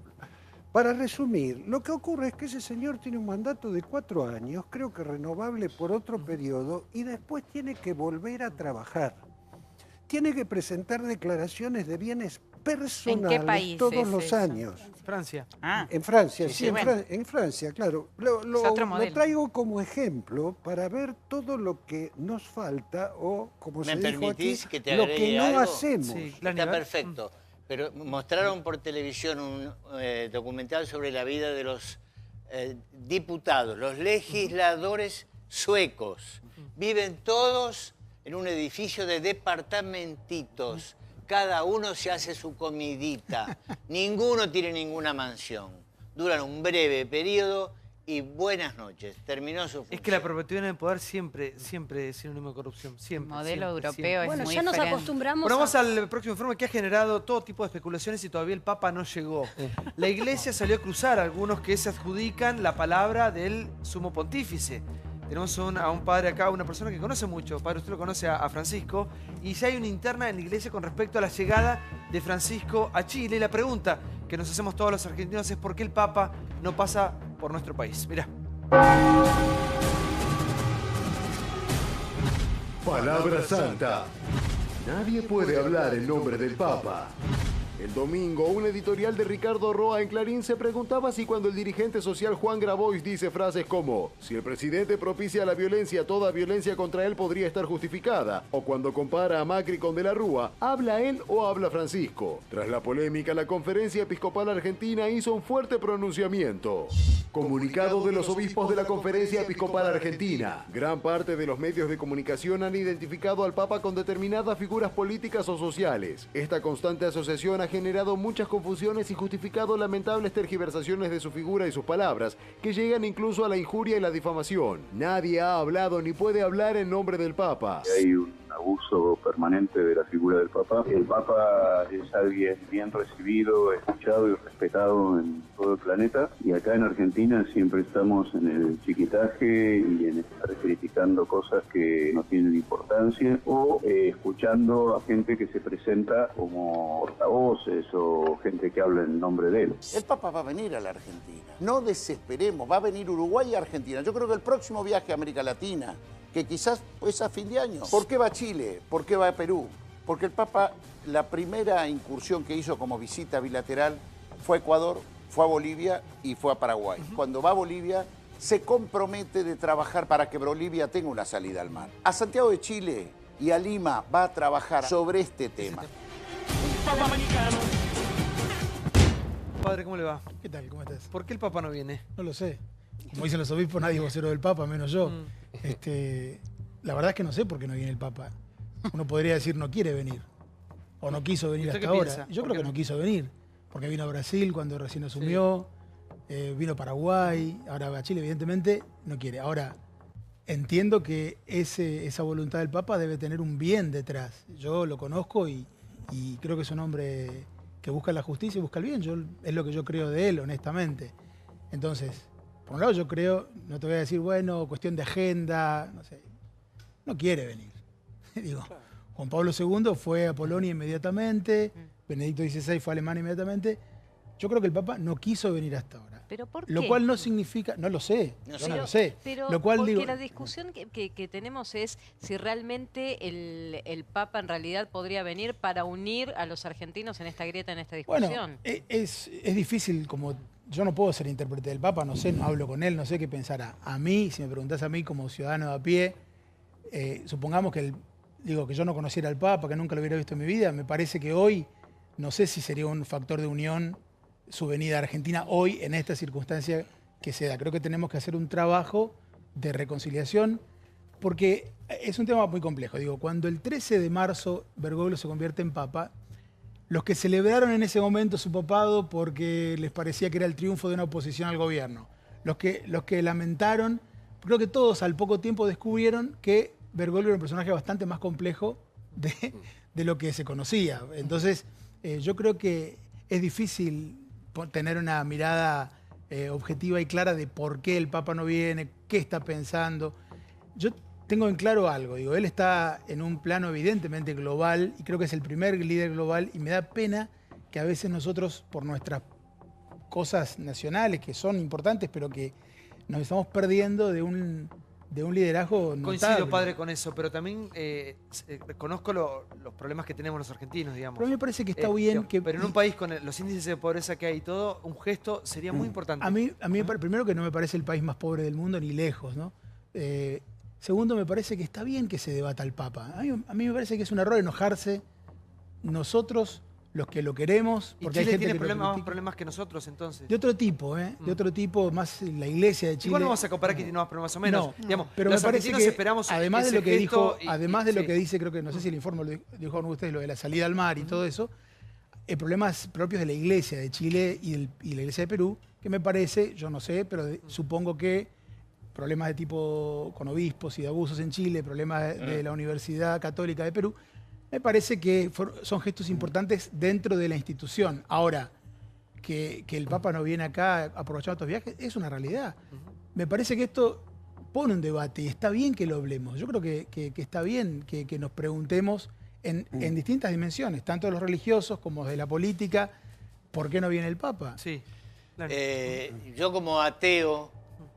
para resumir, lo que ocurre es que ese señor tiene un mandato de 4 años, creo que renovable por otro periodo, y después tiene que volver a trabajar. Tiene que presentar declaraciones de bienes personales ¿En qué país todos es los eso? años. Francia. En Francia, Sí, sí, sí, bueno. en Francia, claro. Lo traigo como ejemplo para ver todo lo que nos falta o, como se ¿Me dijo aquí, permitís que te lo agregue que no algo? hacemos. Está perfecto. Pero mostraron por televisión un documental sobre la vida de los diputados, los legisladores suecos. Viven todos en un edificio de departamentitos. Cada uno se hace su comidita. Ninguno tiene ninguna mansión. Duran un breve periodo y buenas noches. Terminó su función. Es que la perpetuidad en el poder siempre es sinónimo de corrupción. Siempre. El modelo siempre, europeo siempre. es Bueno, muy ya nos diferente. acostumbramos Bueno, vamos al próximo informe que ha generado todo tipo de especulaciones y todavía el Papa no llegó. La Iglesia salió a cruzar a algunos que se adjudican la palabra del sumo pontífice. Tenemos a un padre acá, una persona que conoce mucho. Padre, usted lo conoce a Francisco. Y ya hay una interna en la Iglesia con respecto a la llegada de Francisco a Chile. Y la pregunta que nos hacemos todos los argentinos es ¿por qué el Papa no pasa por nuestro país? Mirá. Palabra santa. Nadie puede hablar en nombre del Papa. El domingo, un editorial de Ricardo Roa en Clarín se preguntaba si cuando el dirigente social Juan Grabois dice frases como si el presidente propicia la violencia, toda violencia contra él podría estar justificada, o cuando compara a Macri con De la Rúa, ¿habla él o habla Francisco? Tras la polémica, la Conferencia Episcopal Argentina hizo un fuerte pronunciamiento. Comunicado de los obispos de la Conferencia Episcopal Argentina. Gran parte de los medios de comunicación han identificado al Papa con determinadas figuras políticas o sociales. Esta constante asociación ha generado muchas confusiones y justificado lamentables tergiversaciones de su figura y sus palabras, que llegan incluso a la injuria y la difamación. Nadie ha hablado ni puede hablar en nombre del Papa. Hay un abuso permanente de la figura del Papa. El Papa es alguien bien recibido, escuchado y respetado en todo el planeta, y acá en Argentina siempre estamos en el chiquitaje y en estar criticando cosas que no tienen importancia o escuchando a gente que se presenta como portavoces o gente que habla en nombre de él. El Papa va a venir a la Argentina. No desesperemos, va a venir Uruguay y Argentina. Yo creo que el próximo viaje a América Latina, que quizás es a fin de año. ¿Por qué va a Chile? ¿Por qué va a Perú? Porque el Papa, la primera incursión que hizo como visita bilateral fue a Ecuador, fue a Bolivia y fue a Paraguay. Cuando va a Bolivia, se compromete de trabajar para que Bolivia tenga una salida al mar. A Santiago de Chile y a Lima va a trabajar sobre este tema. Papa mexicano. Padre, ¿cómo le va? ¿Qué tal? ¿Cómo estás? ¿Por qué el Papa no viene? No lo sé. Como dicen los obispos, nadie es vocero del Papa, menos yo. La verdad es que no sé por qué no viene el Papa. Uno podría decir no quiere venir. O no quiso venir hasta ahora. Yo creo que no quiso venir. Porque vino a Brasil cuando recién asumió, vino a Paraguay, ahora va a Chile, evidentemente no quiere. Ahora, entiendo que esa voluntad del Papa debe tener un bien detrás. Yo lo conozco y creo que es un hombre que busca la justicia y busca el bien. Es lo que yo creo de él, honestamente. Entonces, por un lado yo creo, no te voy a decir, bueno, cuestión de agenda, no sé, no quiere venir. Digo, Juan Pablo II fue a Polonia inmediatamente, Benedicto XVI fue a Alemania inmediatamente. Yo creo que el Papa no quiso venir hasta ahora. ¿Pero por qué? Lo cual no significa, no lo sé, yo no lo sé. Pero lo cual porque digo, la discusión que tenemos es si realmente el Papa en realidad podría venir para unir a los argentinos en esta grieta, en esta discusión. bueno, es difícil, como yo no puedo ser intérprete del Papa, no sé, no hablo con él, no sé qué pensará. A mí, si me preguntás a mí como ciudadano de a pie, supongamos que que yo no conociera al Papa, que nunca lo hubiera visto en mi vida, me parece que hoy, no sé si sería un factor de unión su venida a Argentina hoy en esta circunstancia que se da. Creo que tenemos que hacer un trabajo de reconciliación porque es un tema muy complejo. Digo, cuando el 13 de marzo Bergoglio se convierte en papa, los que celebraron en ese momento su papado porque les parecía que era el triunfo de una oposición al gobierno, los que lamentaron, creo que todos al poco tiempo descubrieron que Bergoglio era un personaje bastante más complejo de lo que se conocía. Entonces, yo creo que es difícil tener una mirada objetiva y clara de por qué el Papa no viene, qué está pensando. Yo tengo en claro algo, digo, él está en un plano evidentemente global y creo que es el primer líder global y me da pena que a veces nosotros, por nuestras cosas nacionales que son importantes, pero que nos estamos perdiendo de un liderazgo notable. Coincido, padre, con eso, pero también conozco los problemas que tenemos los argentinos, digamos. Pero a mí me parece que está bien que... Pero en un país con los índices de pobreza que hay y todo, un gesto sería muy importante. A mí primero que no me parece el país más pobre del mundo, ni lejos, ¿no? Segundo, me parece que está bien que se debata al Papa. A mí me parece que es un error enojarse nosotros, los que lo queremos, porque ¿Y Chile hay gente tiene que más problemas que nosotros, entonces? de otro tipo, de otro tipo, más la Iglesia de Chile. Igual no vamos a comparar que tiene más problemas o menos. No, digamos, pero los me parece argentinos que esperamos además de ese lo que dijo, gesto además de lo sí. que dice, creo que no sé si el informe lo dijo uno de ustedes, lo de la salida al mar y todo eso, problemas propios de la Iglesia de Chile y la Iglesia de Perú, que me parece, yo no sé, pero supongo que problemas de tipo con obispos y de abusos en Chile, problemas de la Universidad Católica de Perú, me parece que son gestos importantes dentro de la institución. Ahora, que el Papa no viene acá aprovechando estos viajes, es una realidad. Me parece que esto pone un debate y está bien que lo hablemos. Yo creo que está bien que nos preguntemos en distintas dimensiones, tanto de los religiosos como de la política, ¿por qué no viene el Papa? Sí. Yo como ateo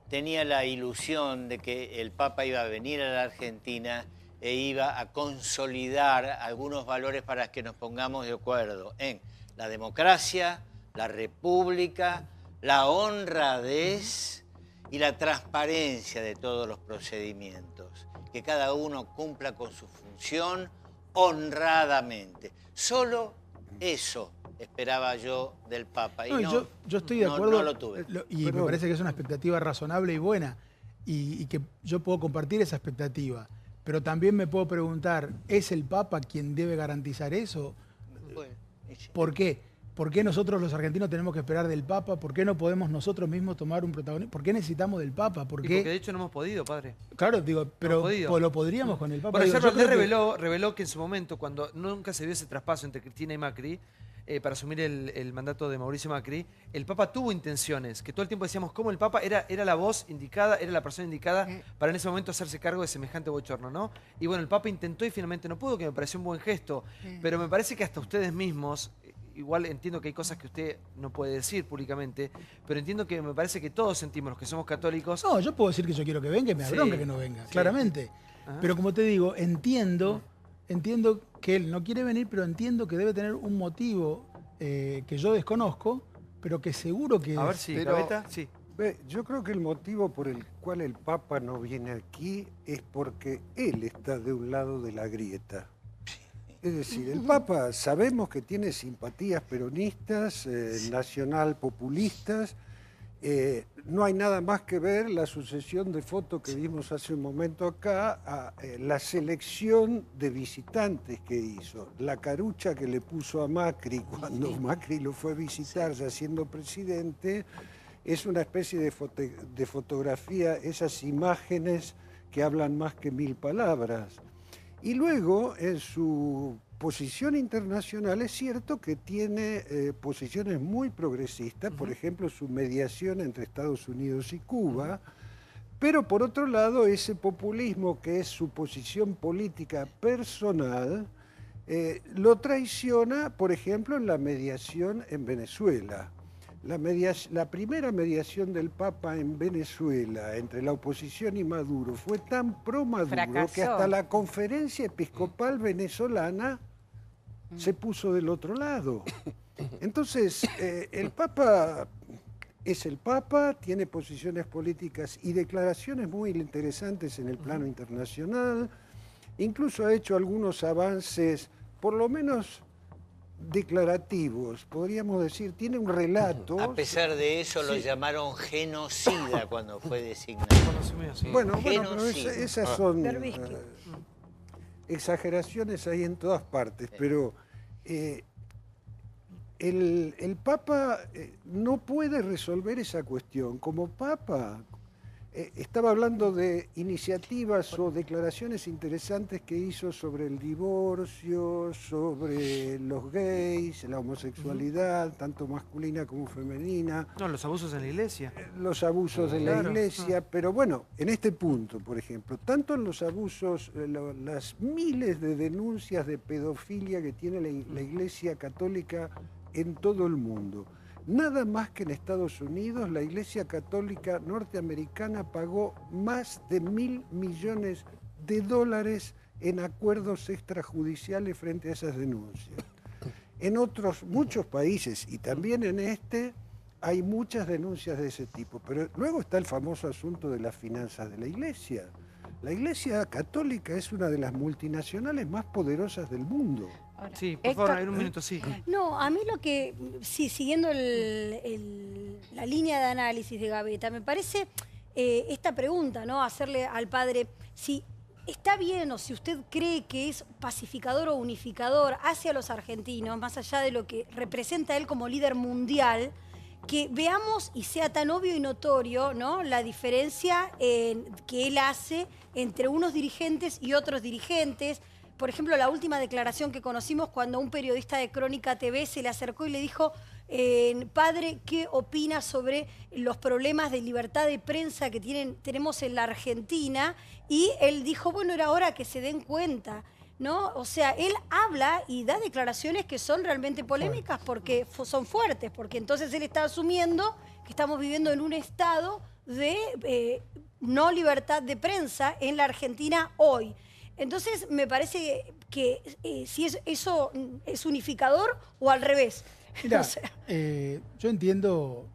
tenía la ilusión de que el Papa iba a venir a la Argentina e iba a consolidar algunos valores para que nos pongamos de acuerdo en la democracia, la república, la honradez y la transparencia de todos los procedimientos. Que cada uno cumpla con su función honradamente. Solo eso esperaba yo del Papa. Y yo estoy de acuerdo. No lo tuve. Me parece que es una expectativa razonable y buena. Y que yo puedo compartir esa expectativa. Pero también me puedo preguntar, ¿es el Papa quien debe garantizar eso? ¿Por qué? ¿Por qué nosotros los argentinos tenemos que esperar del Papa? ¿Por qué no podemos nosotros mismos tomar un protagonismo? ¿Por qué necesitamos del Papa? Porque de hecho no hemos podido, padre. Claro, digo, pero lo podríamos con el Papa. Bueno, ayer Valdés reveló que en su momento, cuando nunca se dio ese traspaso entre Cristina y Macri, para asumir el mandato de Mauricio Macri, el Papa tuvo intenciones, que todo el tiempo decíamos cómo el Papa era la voz indicada, era la persona indicada para en ese momento hacerse cargo de semejante bochorno, ¿no? Y bueno, el Papa intentó y finalmente no pudo, que me pareció un buen gesto, pero me parece que hasta ustedes mismos, igual entiendo que hay cosas que usted no puede decir públicamente, pero entiendo que me parece que todos sentimos, los que somos católicos... No, yo puedo decir que yo quiero que venga y me da bronca que no venga, claramente. Pero como te digo, entiendo que él no quiere venir, pero entiendo que debe tener un motivo que yo desconozco, pero que seguro que... A ver si, Gaveta, sí. Yo creo que el motivo por el cual el Papa no viene aquí es porque él está de un lado de la grieta. Es decir, el Papa sabemos que tiene simpatías peronistas, nacional populistas. No hay nada más que ver la sucesión de fotos que vimos hace un momento acá, a la selección de visitantes que hizo, la carucha que le puso a Macri cuando Macri lo fue a visitar ya siendo presidente, es una especie de fotografía, esas imágenes que hablan más que 1000 palabras. Y luego, en su posición internacional, es cierto que tiene posiciones muy progresistas, por ejemplo, su mediación entre Estados Unidos y Cuba, pero por otro lado, ese populismo que es su posición política personal, lo traiciona, por ejemplo, en la mediación en Venezuela. La primera mediación del Papa en Venezuela entre la oposición y Maduro fue tan pro Maduro que hasta la conferencia episcopal venezolana se puso del otro lado. Entonces, el Papa es el Papa, tiene posiciones políticas y declaraciones muy interesantes en el plano internacional, incluso ha hecho algunos avances, por lo menos declarativos, podríamos decir, tiene un relato... A pesar de eso lo llamaron genocida cuando fue designado. cuando asumió, sí. Bueno, pero esas son exageraciones ahí en todas partes, pero el Papa no puede resolver esa cuestión. Como Papa, estaba hablando de iniciativas o declaraciones interesantes que hizo sobre el divorcio, sobre los gays, la homosexualidad, tanto masculina como femenina. No, los abusos en la iglesia. Los abusos de la Claro. iglesia, pero bueno, en este punto, por ejemplo, tanto en los abusos, las miles de denuncias de pedofilia que tiene la iglesia católica en todo el mundo. Nada más que en Estados Unidos, la Iglesia Católica norteamericana pagó más de $1.000 millones en acuerdos extrajudiciales frente a esas denuncias. En otros muchos países, y también en este, hay muchas denuncias de ese tipo. Pero luego está el famoso asunto de las finanzas de la Iglesia. La Iglesia Católica es una de las multinacionales más poderosas del mundo. Sí, por favor, en un minuto, sí. No, a mí lo que, sí, siguiendo la línea de análisis de Gaveta, me parece esta pregunta, ¿no? Hacerle al padre si está bien o si usted cree que es pacificador o unificador hacia los argentinos, más allá de lo que representa él como líder mundial, que veamos y sea tan obvio y notorio, ¿no?, la diferencia que él hace entre unos dirigentes y otros dirigentes. Por ejemplo, la última declaración que conocimos cuando un periodista de Crónica TV se le acercó y le dijo, padre, ¿qué opina sobre los problemas de libertad de prensa que tenemos en la Argentina? Y él dijo, bueno, era hora que se den cuenta, ¿no? O sea, él habla y da declaraciones que son realmente polémicas porque son fuertes, porque entonces él está asumiendo que estamos viviendo en un estado de no libertad de prensa en la Argentina hoy. Entonces, me parece que si eso es unificador o al revés. Mirá, O sea, yo entiendo,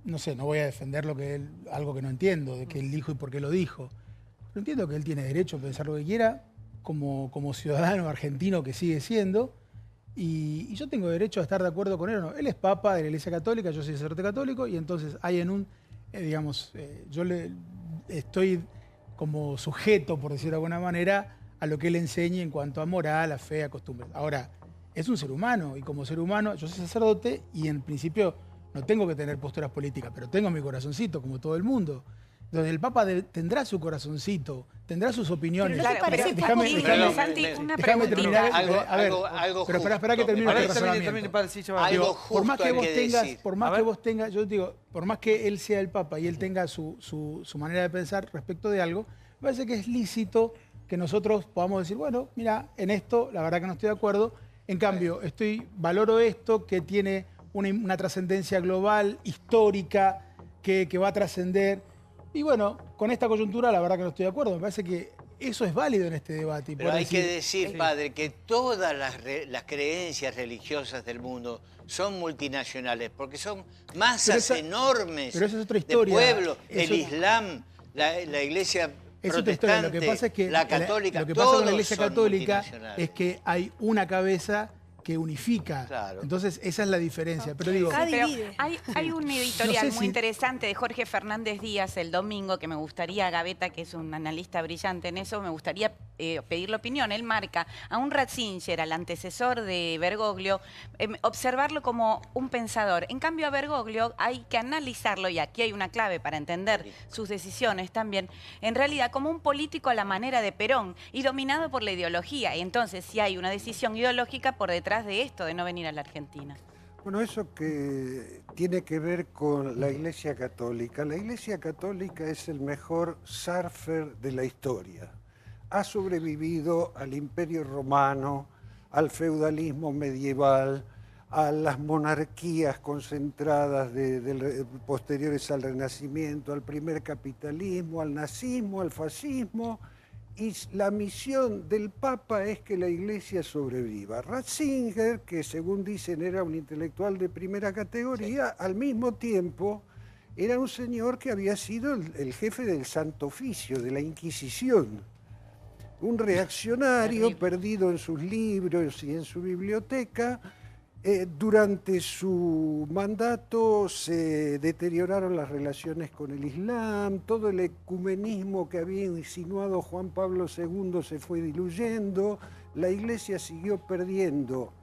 no sé, no voy a defender algo que no entiendo, de que él dijo y por qué lo dijo. Pero entiendo que él tiene derecho a pensar lo que quiera, como ciudadano argentino que sigue siendo, y yo tengo derecho a estar de acuerdo con él o no. Él es papa de la Iglesia Católica, yo soy sacerdote católico, y entonces hay yo estoy como sujeto, por decirlo de alguna manera, a lo que él enseñe en cuanto a moral, a fe, a costumbres. Ahora, es un ser humano, y como ser humano, yo soy sacerdote, y en principio no tengo que tener posturas políticas, pero tengo mi corazoncito, como todo el mundo. Entonces el Papa tendrá su corazoncito, tendrá sus opiniones. Pero ¿no te parece déjame terminar. Pero espera que termine el razonamiento. Algo justo por más que vos tengas, yo digo, por más que él sea el Papa y él tenga su manera de pensar respecto de algo, me parece que es lícito que nosotros podamos decir, bueno, mira, en esto la verdad que no estoy de acuerdo. En cambio, valoro esto que tiene una trascendencia global, histórica, que va a trascender. Y bueno, con esta coyuntura la verdad que no estoy de acuerdo. Me parece que eso es válido en este debate. Pero hay que decir, padre, que todas las creencias religiosas del mundo son multinacionales, porque son masas enormes pero esa es otra historia. de pueblos. El Islam, la iglesia protestante, lo que pasa es que la católica, lo que pasa con la Iglesia son Católica multinacionales. es que hay una cabeza que unifica. Claro. Entonces, esa es la diferencia. Pero digo, Pero hay un editorial No sé muy si- interesante de Jorge Fernández Díaz el domingo que me gustaría, Gaveta, que es un analista brillante en eso, me gustaría pedir la opinión. Él marca a un Ratzinger, al antecesor de Bergoglio, observarlo como un pensador. En cambio, a Bergoglio hay que analizarlo, y aquí hay una clave para entender sus decisiones también, en realidad como un político a la manera de Perón y dominado por la ideología. Y entonces, si hay una decisión ideológica por detrás de esto, de no venir a la Argentina. Bueno, eso que tiene que ver con la Iglesia Católica. La Iglesia Católica es el mejor surfer de la historia. Ha sobrevivido al Imperio Romano, al feudalismo medieval, a las monarquías concentradas posteriores al Renacimiento, al primer capitalismo, al nazismo, al fascismo. Y la misión del Papa es que la Iglesia sobreviva. Ratzinger, que según dicen era un intelectual de primera categoría, al mismo tiempo era un señor que había sido el jefe del Santo Oficio, de la Inquisición. Un reaccionario perdido en sus libros y en su biblioteca, Durante su mandato se deterioraron las relaciones con el Islam, todo el ecumenismo que había insinuado Juan Pablo II se fue diluyendo, la Iglesia siguió perdiendo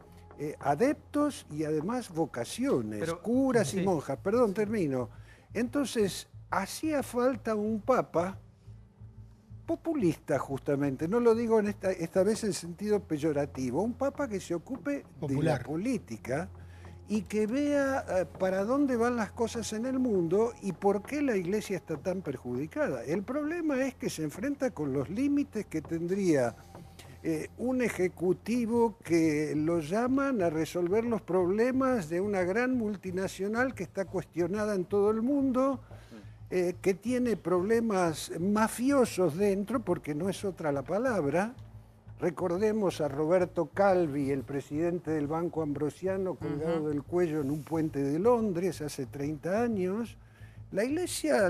adeptos y además vocaciones, curas y monjas. Perdón, termino. Entonces, hacía falta un papa populista, justamente, no lo digo esta vez en sentido peyorativo, un papa que se ocupe de la política y que vea para dónde van las cosas en el mundo y por qué la Iglesia está tan perjudicada. El problema es que se enfrenta con los límites que tendría un ejecutivo que lo llaman a resolver los problemas de una gran multinacional que está cuestionada en todo el mundo, que tiene problemas mafiosos dentro, porque no es otra la palabra. Recordemos a Roberto Calvi, el presidente del Banco Ambrosiano, colgado del cuello en un puente de Londres hace 30 años. La Iglesia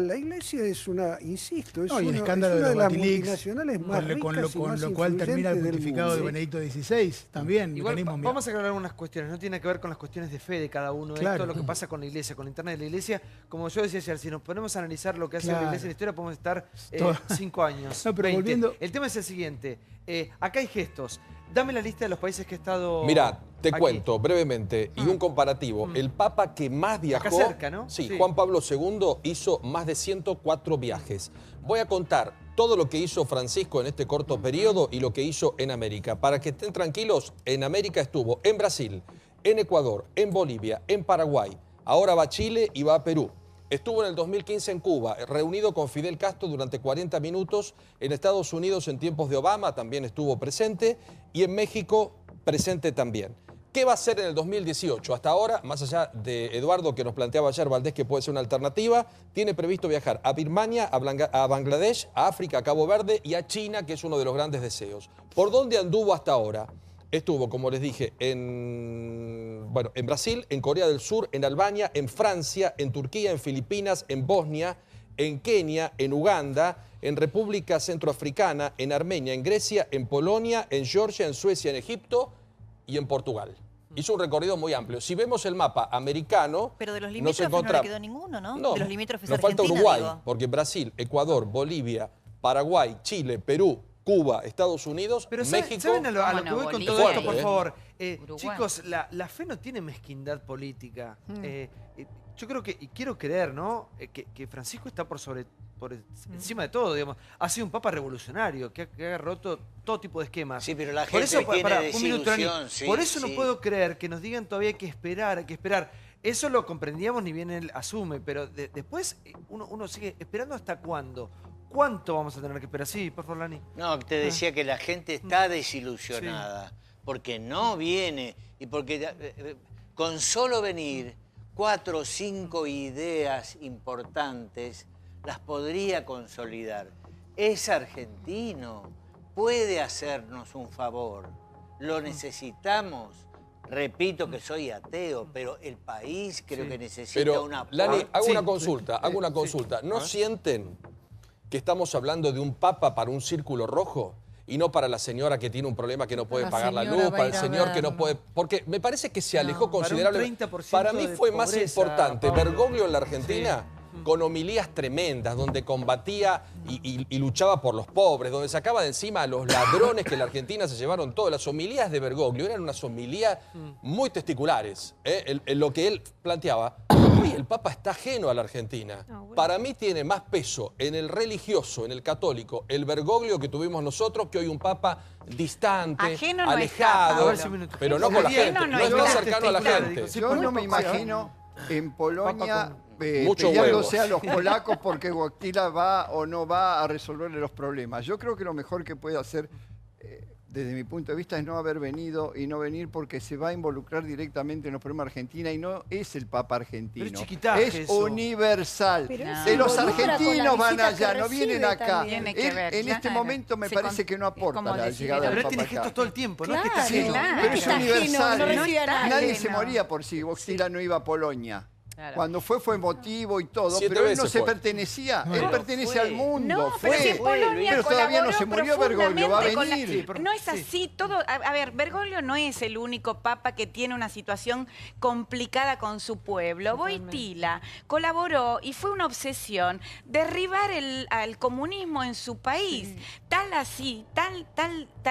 es una, insisto, es y el una, escándalo es una de de las Wikileaks, multinacionales más ricas con y lo más cual termina el influyentes del pontificado de mundo. Benedicto XVI, también. Igual, vamos a aclarar algunas cuestiones, no tiene que ver con las cuestiones de fe de cada uno. Claro. Esto es lo que pasa con la Iglesia, con la interna de la Iglesia. Como yo decía ayer, si nos ponemos a analizar lo que hace la Iglesia en la historia, podemos estar 5 años, No, pero 20. volviendo- El tema es el siguiente, acá hay gestos. Dame la lista de los países que he estado... Mirá, te aquí. cuento brevemente y un comparativo. El papa que más viajó... Acá cerca, ¿no? Sí, Sí. Juan Pablo II hizo más de 104 viajes. Voy a contar todo lo que hizo Francisco en este corto periodo y lo que hizo en América. Para que estén tranquilos, en América estuvo en Brasil, en Ecuador, en Bolivia, en Paraguay. Ahora va a Chile y va a Perú. Estuvo en el 2015 en Cuba, reunido con Fidel Castro durante 40 minutos. En Estados Unidos en tiempos de Obama también estuvo presente. Y en México presente también. ¿Qué va a hacer en el 2018? Hasta ahora, más allá de Eduardo que nos planteaba ayer Valdés que puede ser una alternativa, tiene previsto viajar a Birmania, a Bangladesh, a África, a Cabo Verde y a China, que es uno de los grandes deseos. ¿Por dónde anduvo hasta ahora? Estuvo, como les dije, en Brasil, en Corea del Sur, en Albania, en Francia, en Turquía, en Filipinas, en Bosnia, en Kenia, en Uganda, en República Centroafricana, en Armenia, en Grecia, en Polonia, en Georgia, en Suecia, en Egipto y en Portugal. Hizo un recorrido muy amplio. Si vemos el mapa americano, Pero de los nos limítrofes no le encontramos... quedó ninguno, ¿no? No, de los limítrofes nos falta Argentina, Uruguay, digo. porque Brasil, Ecuador, Bolivia, Paraguay, Chile, Perú, Cuba, Estados Unidos, Pero México... ¿saben a lo que voy con todo Fuerte, esto, por favor? Uruguay. Chicos, la fe no tiene mezquindad política. Yo creo que, y quiero creer, ¿no? Que Francisco está por encima de todo, digamos. Ha sido un papa revolucionario, que ha roto todo tipo de esquemas. Sí, pero la Por gente eso, tiene pará, desilusión, Rani. sí, Por eso sí. no puedo creer que nos digan todavía hay que esperar, hay que esperar. Eso lo comprendíamos ni bien él asume, pero después uno sigue esperando hasta cuándo. ¿Cuánto vamos a tener que esperar? Sí, por favor, Lani. No, te decía que la gente está desilusionada porque no viene y porque con solo venir 4 o 5 ideas importantes las podría consolidar. Es argentino, puede hacernos un favor, lo necesitamos. Repito que soy ateo, pero el país creo que necesita Pero, una... Lani, hago una consulta. ¿No sienten que estamos hablando de un papa para un círculo rojo y no para la señora que tiene un problema que no puede pagar la luz, para el señor que no puede... Porque me parece que se alejó considerablemente. Para mí fue más importante Bergoglio en la Argentina con homilías tremendas, donde combatía y luchaba por los pobres, donde sacaba de encima a los ladrones que en la Argentina se llevaron todas. Las homilías de Bergoglio eran unas homilías muy testiculares. En lo que él planteaba, hoy el Papa está ajeno a la Argentina. Para mí tiene más peso en el religioso, en el católico, el Bergoglio que tuvimos nosotros, que hoy un Papa distante, Ajeno no alejado, está, pero no con la gente, no está cercano a la gente. Yo no me imagino en Polonia mucho peleándose huevos. a los polacos porque Wojtyla va o no va a resolverle los problemas. Yo creo que lo mejor que puede hacer, desde mi punto de vista, es no haber venido y no venir porque se va a involucrar directamente en los problemas de Argentina y no es el Papa argentino. Pero es chiquitaje es eso. universal. Pero De se los involucra con la argentinos van visita que allá, no vienen recibe acá. también. Tiene que Él, ver, en este claro. momento me Se parece que no aporta como la decir, llegada Pero del él tiene Papa acá. gestos todo el tiempo, ¿no? Claro, Es que está Sí, ajeno. pero es está ajeno, universal. no recibe a nadie. Nadie se moría por si Wojtyla no iba a Polonia. Claro. Cuando fue emotivo y todo, 7 pero él no veces se fue. pertenecía, No, él no pertenece fue. al mundo. No, fue. pero si en Polonia Pero todavía no colaboró se murió Bergoglio, va a profundamente venir. con no es así, todo... A ver, Bergoglio no es el único papa que tiene una situación complicada con su pueblo. Wojtyla colaboró y fue una obsesión derribar al comunismo en su país. Tal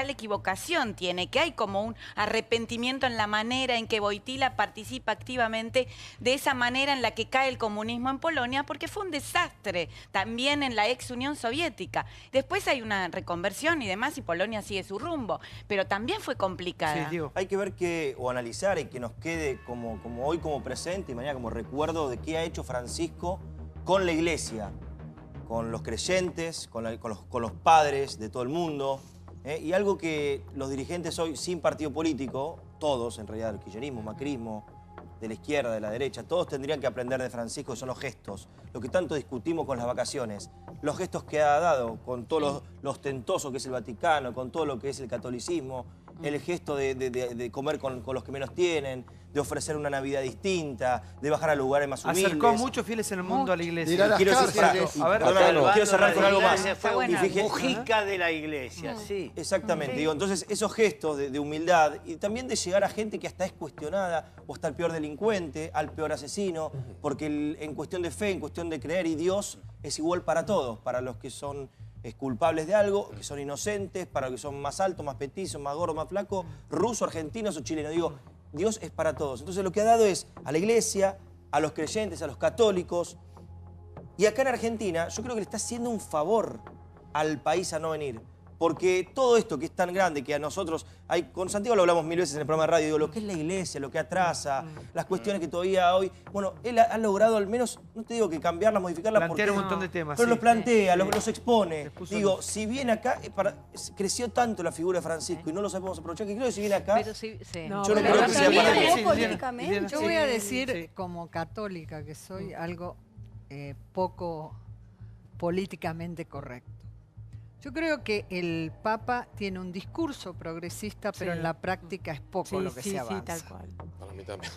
equivocación tiene, que hay como un arrepentimiento en la manera en que Wojtyla participa activamente de esa manera en la que cae el comunismo en Polonia, porque fue un desastre también en la ex Unión Soviética. Después hay una reconversión y demás y Polonia sigue su rumbo, pero también fue complicada. Hay que ver o analizar y que nos quede como hoy como presente y mañana como recuerdo de qué ha hecho Francisco con la Iglesia, con los creyentes, con los padres de todo el mundo. Y algo que los dirigentes hoy sin partido político, todos en realidad, el kirchnerismo, macrismo, de la izquierda, de la derecha, todos tendrían que aprender de Francisco, que son los gestos. Lo que tanto discutimos con las vacaciones, los gestos que ha dado con todo lo ostentoso que es el Vaticano, con todo lo que es el catolicismo, el gesto de comer con los que menos tienen, de ofrecer una Navidad distinta, de bajar a lugares más humildes. Acercó a muchos fieles en el mundo a la iglesia. Quiero cerrar con algo más. Mujica de la iglesia, sí. Exactamente. Digo, entonces, esos gestos de humildad y también de llegar a gente que hasta es cuestionada o hasta el peor delincuente, al peor asesino, porque en cuestión de fe, en cuestión de creer y Dios es igual para todos, para los que son culpables de algo, que son inocentes, para los que son más altos, más petizos, más gordos, más flacos, rusos, argentinos o chilenos. Digo, Dios es para todos. Entonces lo que ha dado es a la iglesia, a los creyentes, a los católicos. Y acá en Argentina yo creo que le está haciendo un favor al país a no venir. Porque todo esto que es tan grande, que a nosotros, con Santiago lo hablamos 1000 veces en el programa de radio, digo, lo que es la iglesia, lo que atrasa, las cuestiones que todavía hoy... Bueno, él ha logrado al menos, no te digo que cambiarlas, modificarlas, Plantear un montón de temas. pero sí. los plantea, los expone. Digo, si viene acá, creció tanto la figura de Francisco y no lo sabemos aprovechar, que creo que si viene acá, Pero sí, sí. yo no creo que sea para eso. Yo voy a decir, como católica que soy, algo poco políticamente correcto. Yo creo que el Papa tiene un discurso progresista, pero en la práctica es poco lo que se avanza. Sí, tal cual. Para mí también.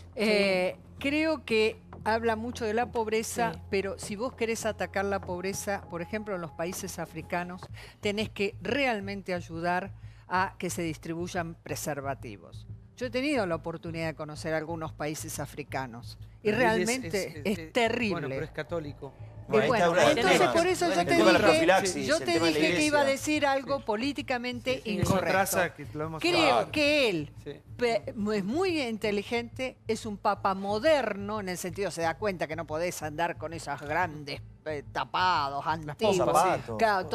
Creo que habla mucho de la pobreza, pero si vos querés atacar la pobreza, por ejemplo, en los países africanos, tenés que realmente ayudar a que se distribuyan preservativos. Yo he tenido la oportunidad de conocer algunos países africanos y realmente es terrible. Bueno, pero es católico. Bueno, entonces por eso yo te dije que iba a decir algo políticamente incorrecto. Creo que él es muy inteligente, es un papa moderno, en el sentido se da cuenta que no podés andar con esos grandes tapados, antiguos. Claro,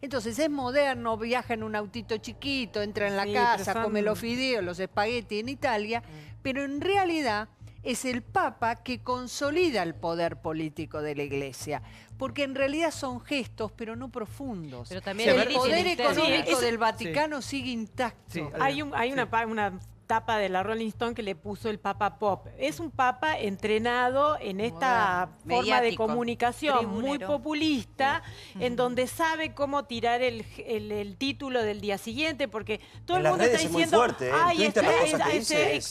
entonces es moderno, viaja en un autito chiquito, entra en la casa, come los fideos, los espaguetis en Italia, pero en realidad es el Papa que consolida el poder político de la Iglesia, porque en realidad son gestos, pero no profundos. Pero también el poder económico Sí, del Vaticano sigue intacto. Sí, hay una tapa de la Rolling Stone que le puso el Papa Pop. Es un Papa entrenado en esta forma de mediático, comunicación muy tribunero. populista, en donde sabe cómo tirar el título del día siguiente, porque todo En el las mundo redes está es muy diciendo, fuerte, ¿eh? En ay, Twitter las cosas que dice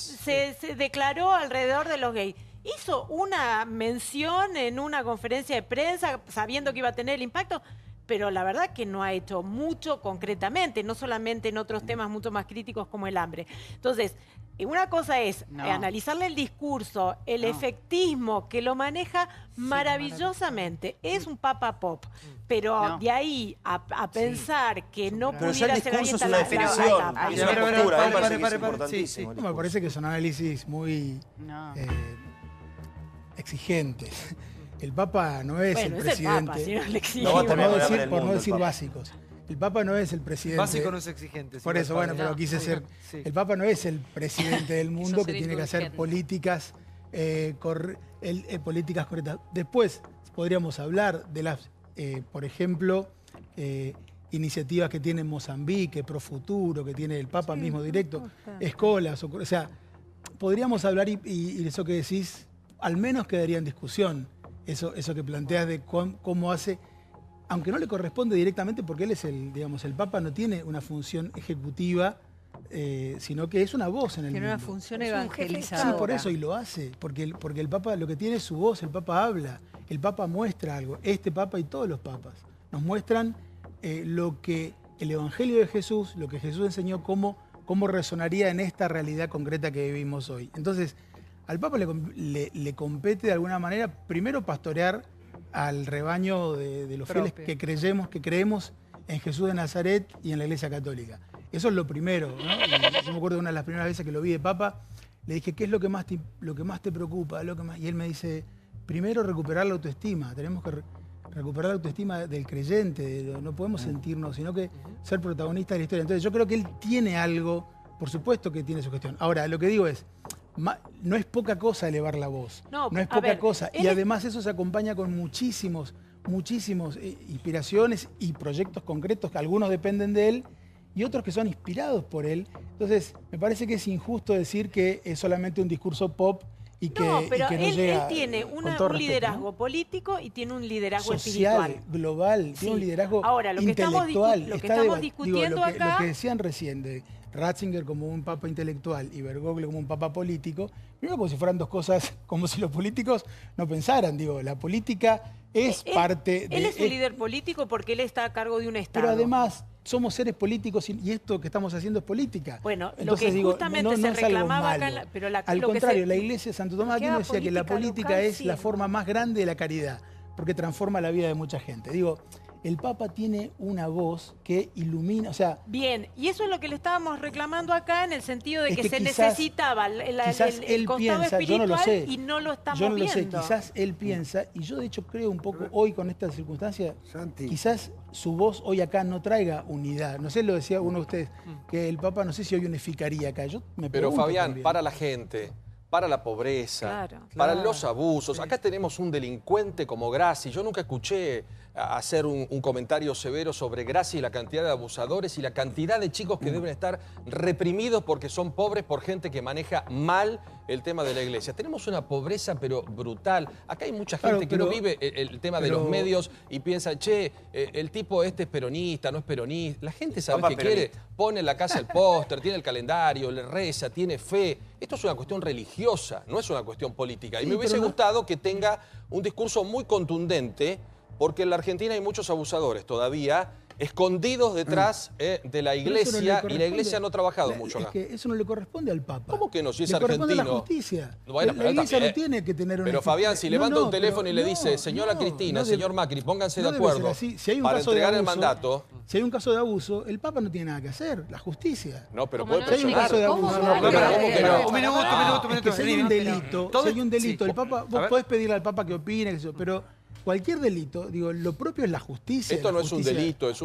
se declaró alrededor de los gays. Hizo una mención en una conferencia de prensa sabiendo que iba a tener el impacto, pero la verdad que no ha hecho mucho concretamente, no solamente en otros temas mucho más críticos como el hambre. Entonces, una cosa es analizarle el discurso, el efectismo, que lo maneja maravillosamente. Es un papa pop, pero de ahí a pensar que no pudiera ser alguien tan... Me parece que son análisis muy exigentes. El Papa no es el presidente. Por no decir básicos. El Papa no es el presidente. Básico no es exigente. Por eso, bueno, pero quise ser... El Papa no es el presidente del mundo que tiene que hacer políticas, políticas correctas. Después podríamos hablar de las, por ejemplo, iniciativas que tiene Mozambique, Profuturo, que tiene el Papa mismo directo, escolas, o sea, podríamos hablar y eso que decís, al menos quedaría en discusión. Eso que planteas de cómo hace, aunque no le corresponde directamente porque él es el Papa no tiene una función ejecutiva sino que es una voz en el mundo. Tiene una función evangelizadora. Sí, por eso, y lo hace, porque el Papa lo que tiene es su voz, el Papa habla, el Papa muestra algo. Este Papa y todos los papas nos muestran lo que el Evangelio de Jesús, lo que Jesús enseñó, cómo resonaría en esta realidad concreta que vivimos hoy. Entonces, al Papa le compete de alguna manera, primero pastorear al rebaño de los fieles que creemos en Jesús de Nazaret y en la Iglesia Católica. Eso es lo primero, ¿no? Y yo me acuerdo de una de las primeras veces que lo vi de Papa, le dije, ¿qué es lo que más te preocupa? Y él me dice, primero recuperar la autoestima, tenemos que recuperar la autoestima del creyente, no podemos sentirnos, sino que ser protagonistas de la historia. Entonces yo creo que él tiene algo, por supuesto que tiene su gestión. Ahora, lo que digo es, no es poca cosa elevar la voz, no es poca cosa. Y además eso se acompaña con muchísimos inspiraciones y proyectos concretos que algunos dependen de él y otros que son inspirados por él. Entonces, me parece que es injusto decir que es solamente un discurso pop y que no, pero él tiene un liderazgo político y tiene un liderazgo social, espiritual. global, tiene un liderazgo intelectual. Lo que estamos discutiendo acá... Lo que decían recién de Ratzinger como un papa intelectual y Bergoglio como un papa político, primero como si fueran dos cosas, como si los políticos no pensaran. Digo, la política es parte de... Él es un líder político porque él está a cargo de un Estado. Pero además somos seres políticos y esto que estamos haciendo es política. Bueno, entonces, lo que justamente se reclamaba acá... Al contrario, la Iglesia de Santo Tomás Aquino decía que la política es la forma más grande de la caridad, porque transforma la vida de mucha gente. Digo, el Papa tiene una voz que ilumina, o sea... Bien, y eso es lo que le estábamos reclamando acá en el sentido de que se necesitaba el costado espiritual y no lo estamos viendo. Yo no lo sé, quizás él piensa, y yo de hecho creo un poco hoy con esta circunstancia, quizás su voz hoy acá no traiga unidad. No sé, lo decía uno de ustedes, que el Papa no sé si hoy unificaría acá. Pero Fabián, también, para la gente... para la pobreza, para los abusos. Acá tenemos un delincuente como Grassi. Yo nunca escuché hacer un comentario severo sobre Grassi y la cantidad de abusadores y la cantidad de chicos que deben estar reprimidos porque son pobres por gente que maneja mal el tema de la iglesia. Tenemos una pobreza pero brutal. Acá hay mucha gente que no vive el tema de los medios y piensa, che, el tipo este es peronista, no es peronista. La gente sabe qué quiere, pone en la casa el póster, tiene el calendario, le reza, tiene fe. Esto es una cuestión religiosa, no es una cuestión política. Y me hubiese gustado que tenga un discurso muy contundente, porque en la Argentina hay muchos abusadores todavía escondidos detrás de la iglesia, y la iglesia no ha trabajado mucho acá. Es que eso no le corresponde al Papa. ¿Cómo que no? Si es le argentino. corresponde a la justicia. Bueno, la iglesia no tiene que tener una... Pero Fabián, si levanta un teléfono y le dice, señora Cristina, señor Macri, pónganse de acuerdo para entregar el mandato... Si hay un caso de abuso, el Papa no tiene nada que hacer, la justicia. No, pero puede presionar. Si hay un caso de abuso... Un minuto. Si hay un delito, el Papa, vos podés pedirle al Papa que opine, pero... cualquier delito, digo, lo propio es la justicia. Esto no es un delito, es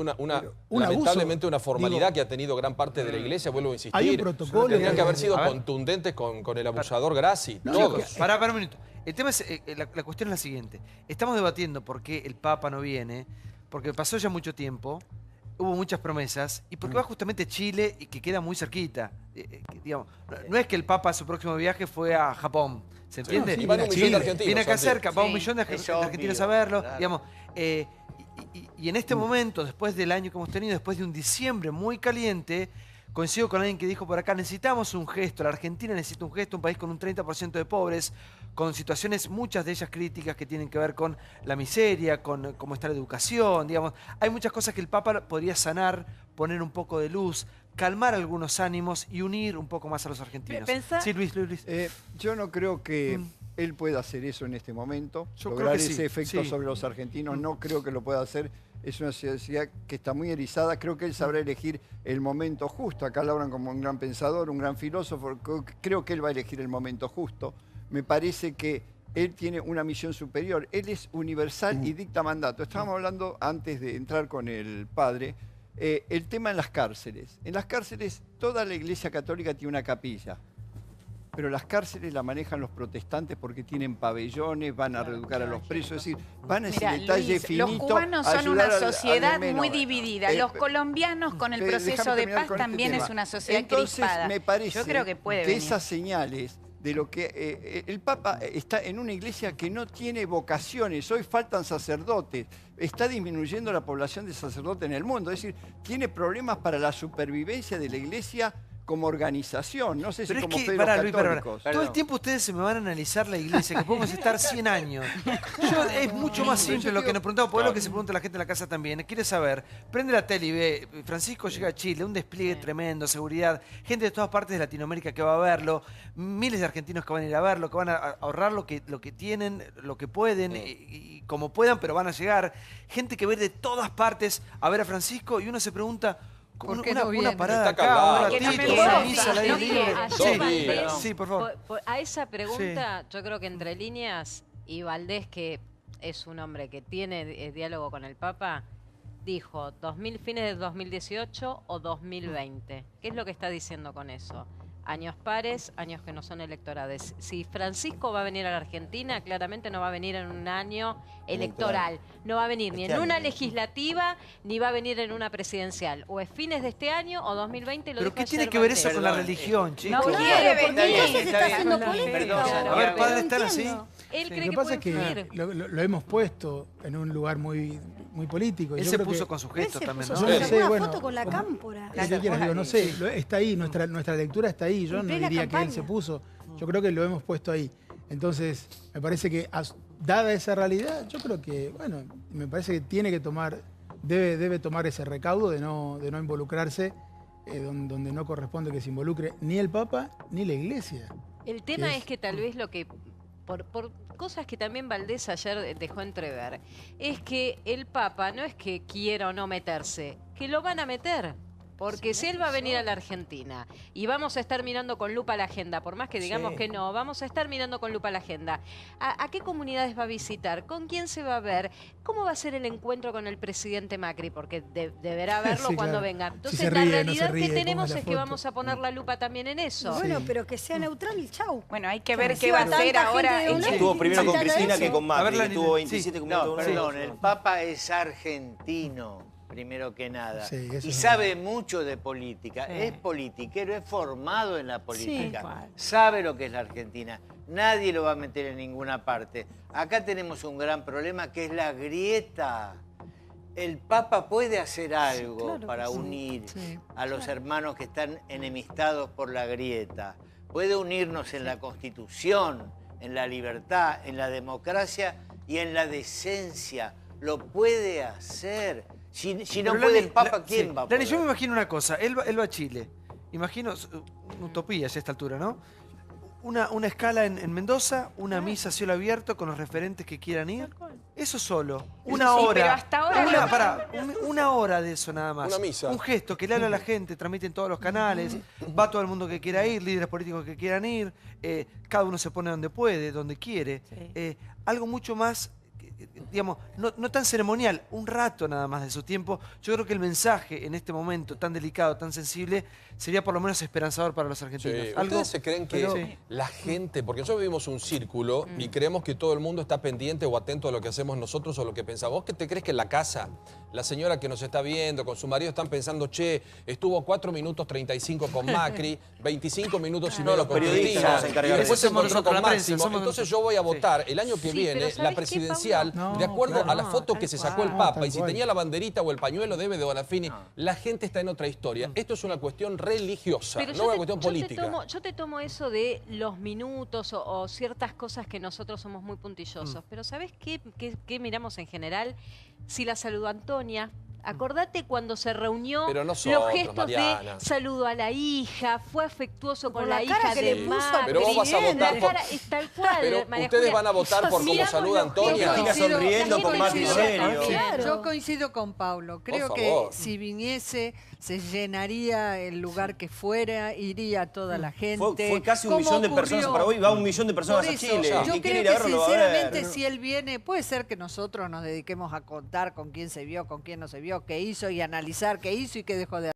lamentablemente una formalidad que ha tenido gran parte de la iglesia, vuelvo a insistir. Hay un protocolo. Tendrían que haber sido contundentes con el abusador Grassi, todos. Pará un minuto. El tema es, la cuestión es la siguiente. Estamos debatiendo por qué el Papa no viene, porque pasó ya mucho tiempo, hubo muchas promesas, y porque va justamente Chile y que queda muy cerquita. Digamos, no es que el Papa a su próximo viaje fue a Japón. ¿Se entiende? Y van un millón de argentinos. Viene acá cerca, va un millón de argentinos a verlo. Claro. Digamos, y en este momento, después del año que hemos tenido, después de un diciembre muy caliente, coincido con alguien que dijo por acá, necesitamos un gesto, la Argentina necesita un gesto, un país con un 30% de pobres, con situaciones, muchas de ellas críticas que tienen que ver con la miseria, con cómo está la educación, digamos. Hay muchas cosas que el Papa podría sanar, poner un poco de luz, calmar algunos ánimos y unir un poco más a los argentinos. Sí, Luis. Yo no creo que él pueda hacer eso en este momento, lograr ese efecto sobre los argentinos, no creo que lo pueda hacer. Es una sociedad que está muy erizada, creo que él sabrá elegir el momento justo. Acá lo hablan como un gran pensador, un gran filósofo, creo que él va a elegir el momento justo. Me parece que él tiene una misión superior, él es universal y dicta mandato. Estábamos hablando antes de entrar con el padre, el tema en las cárceles. En las cárceles toda la Iglesia Católica tiene una capilla, pero las cárceles la manejan los protestantes porque tienen pabellones, van a reeducar a los presos, es decir, van a ese detalle finito. Los cubanos son una sociedad muy dividida. Los colombianos con el proceso de paz también es una sociedad crispada. Me parece yo creo que puede que esas señales de lo que el Papa está en una iglesia que no tiene vocaciones, hoy faltan sacerdotes, está disminuyendo la población de sacerdotes en el mundo, es decir, tiene problemas para la supervivencia de la iglesia como organización, no sé si pero como es que, Pedro Luis, católicos. todo el tiempo ustedes se me van a analizar la iglesia, que podemos estar 100 años. Es mucho más simple lo que nos preguntamos, por lo que se pregunta la gente en la casa también. Quiere saber, prende la tele y ve, Francisco llega a Chile, un despliegue tremendo, seguridad, gente de todas partes de Latinoamérica que va a verlo, miles de argentinos que van a ir a verlo, que van a ahorrar lo que tienen, lo que pueden, y como puedan, pero van a llegar. Gente que va a ir de todas partes a ver a Francisco y uno se pregunta, una parada acá, un ratito, una misa al aire libre. Sí, por favor. A esa pregunta, yo creo que entre líneas, y Valdés, que es un hombre que tiene diálogo con el Papa, dijo fines de 2018 o 2020. ¿Qué es lo que está diciendo con eso? Años pares, años que no son electorales. Si Francisco va a venir a la Argentina, claramente no va a venir en un año electoral. No va a venir ni en una legislativa, ni va a venir en una presidencial. O es fines de este año o 2020. ¿Pero qué tiene que ver eso con la religión, chicos? No quiere venir. Entonces está haciendo polémica. A ver, padre, ¿están así? Él cree Lo que pasa es que lo hemos puesto en un lugar muy político. Él Yo se creo puso que, con sus gestos también, ¿no? Yo no sé, una foto con la cámpora. No sé, está ahí, nuestra lectura está ahí. Yo no diría que él se puso. Yo creo que lo hemos puesto ahí. Entonces, me parece que, dada esa realidad, yo creo que, bueno, me parece que tiene que tomar, debe tomar ese recaudo de no involucrarse donde no corresponde que se involucre ni el Papa ni la Iglesia. El tema es que tal vez lo que, por cosas que también Valdés ayer dejó entrever, es que el Papa no es que quiera o no meterse, que lo van a meter. Porque si él va a venir a la Argentina y vamos a estar mirando con lupa la agenda, por más que digamos que no, vamos a estar mirando con lupa la agenda. ¿A qué comunidades va a visitar? ¿Con quién se va a ver? ¿Cómo va a ser el encuentro con el presidente Macri? Porque deberá verlo cuando venga. Entonces la realidad que tenemos es que vamos a poner la lupa también en eso. Bueno, pero que sea neutral y chau. Bueno, hay que ver qué va a hacer ahora. Estuvo primero con Cristina que con Macri, que tuvo 27 No, perdón, el Papa es argentino. Primero que nada. Y sabe mucho de política. Es politiquero, es formado en la política. Sabe lo que es la Argentina. Nadie lo va a meter en ninguna parte. Acá tenemos un gran problema que es la grieta. El Papa puede hacer algo para unir a los hermanos que están enemistados por la grieta. Puede unirnos en la Constitución, en la libertad, en la democracia y en la decencia. Lo puede hacer. Si no puede el Papa, ¿quién va a poder? Lani, yo me imagino una cosa. Él va a Chile. Imagino, una utopía ya a esta altura, ¿no? Una escala en Mendoza, una misa a cielo abierto con los referentes que quieran ir. Eso solo. Una hora. Pero hasta ahora una hora de eso nada más. Una misa. Un gesto que le habla a la gente, transmite en todos los canales, va todo el mundo que quiera ir, líderes políticos que quieran ir, cada uno se pone donde puede, donde quiere. Algo mucho más, digamos, no tan ceremonial, un rato nada más de su tiempo. Yo creo que el mensaje en este momento tan delicado, tan sensible, sería por lo menos esperanzador para los argentinos. ¿Ustedes se creen que la gente, porque nosotros vivimos un círculo y creemos que todo el mundo está pendiente o atento a lo que hacemos nosotros o lo que pensamos? ¿Vos qué te crees que en la casa, la señora que nos está viendo con su marido están pensando, che, estuvo 4 minutos 35 con Macri, 25 minutos y medio con Cristina, y después se encontró con Máximo? Entonces yo voy a votar el año que viene la presidencial de acuerdo a la foto que se sacó el Papa, y si tenía la banderita o el pañuelo de Bonafini, la gente está en otra historia. Esto es una cuestión religiosa, no una cuestión política. Yo te tomo eso de los minutos o ciertas cosas que nosotros somos muy puntillosos, pero ¿sabés qué miramos en general? Si la saludó Antonia, acordate cuando se reunió, los gestos Mariana, de saludo a la hija, fue afectuoso con la hija de Macri. Pero vos vas a votar por... Es tal cual, pero María ustedes Julia, van a votar por cómo saluda Antonia. Cristina sonriendo con Macri serio. Yo coincido con Pablo. Creo que si viniese, se llenaría el lugar que fuera, iría toda la gente. Fue casi 1 millón de personas para hoy, va 1 millón de personas a Chile. Yo creo que sinceramente si él viene, puede ser que nosotros nos dediquemos a contar con quién se vio, con quién no se vio, qué hizo y analizar qué hizo y qué dejó de hacer.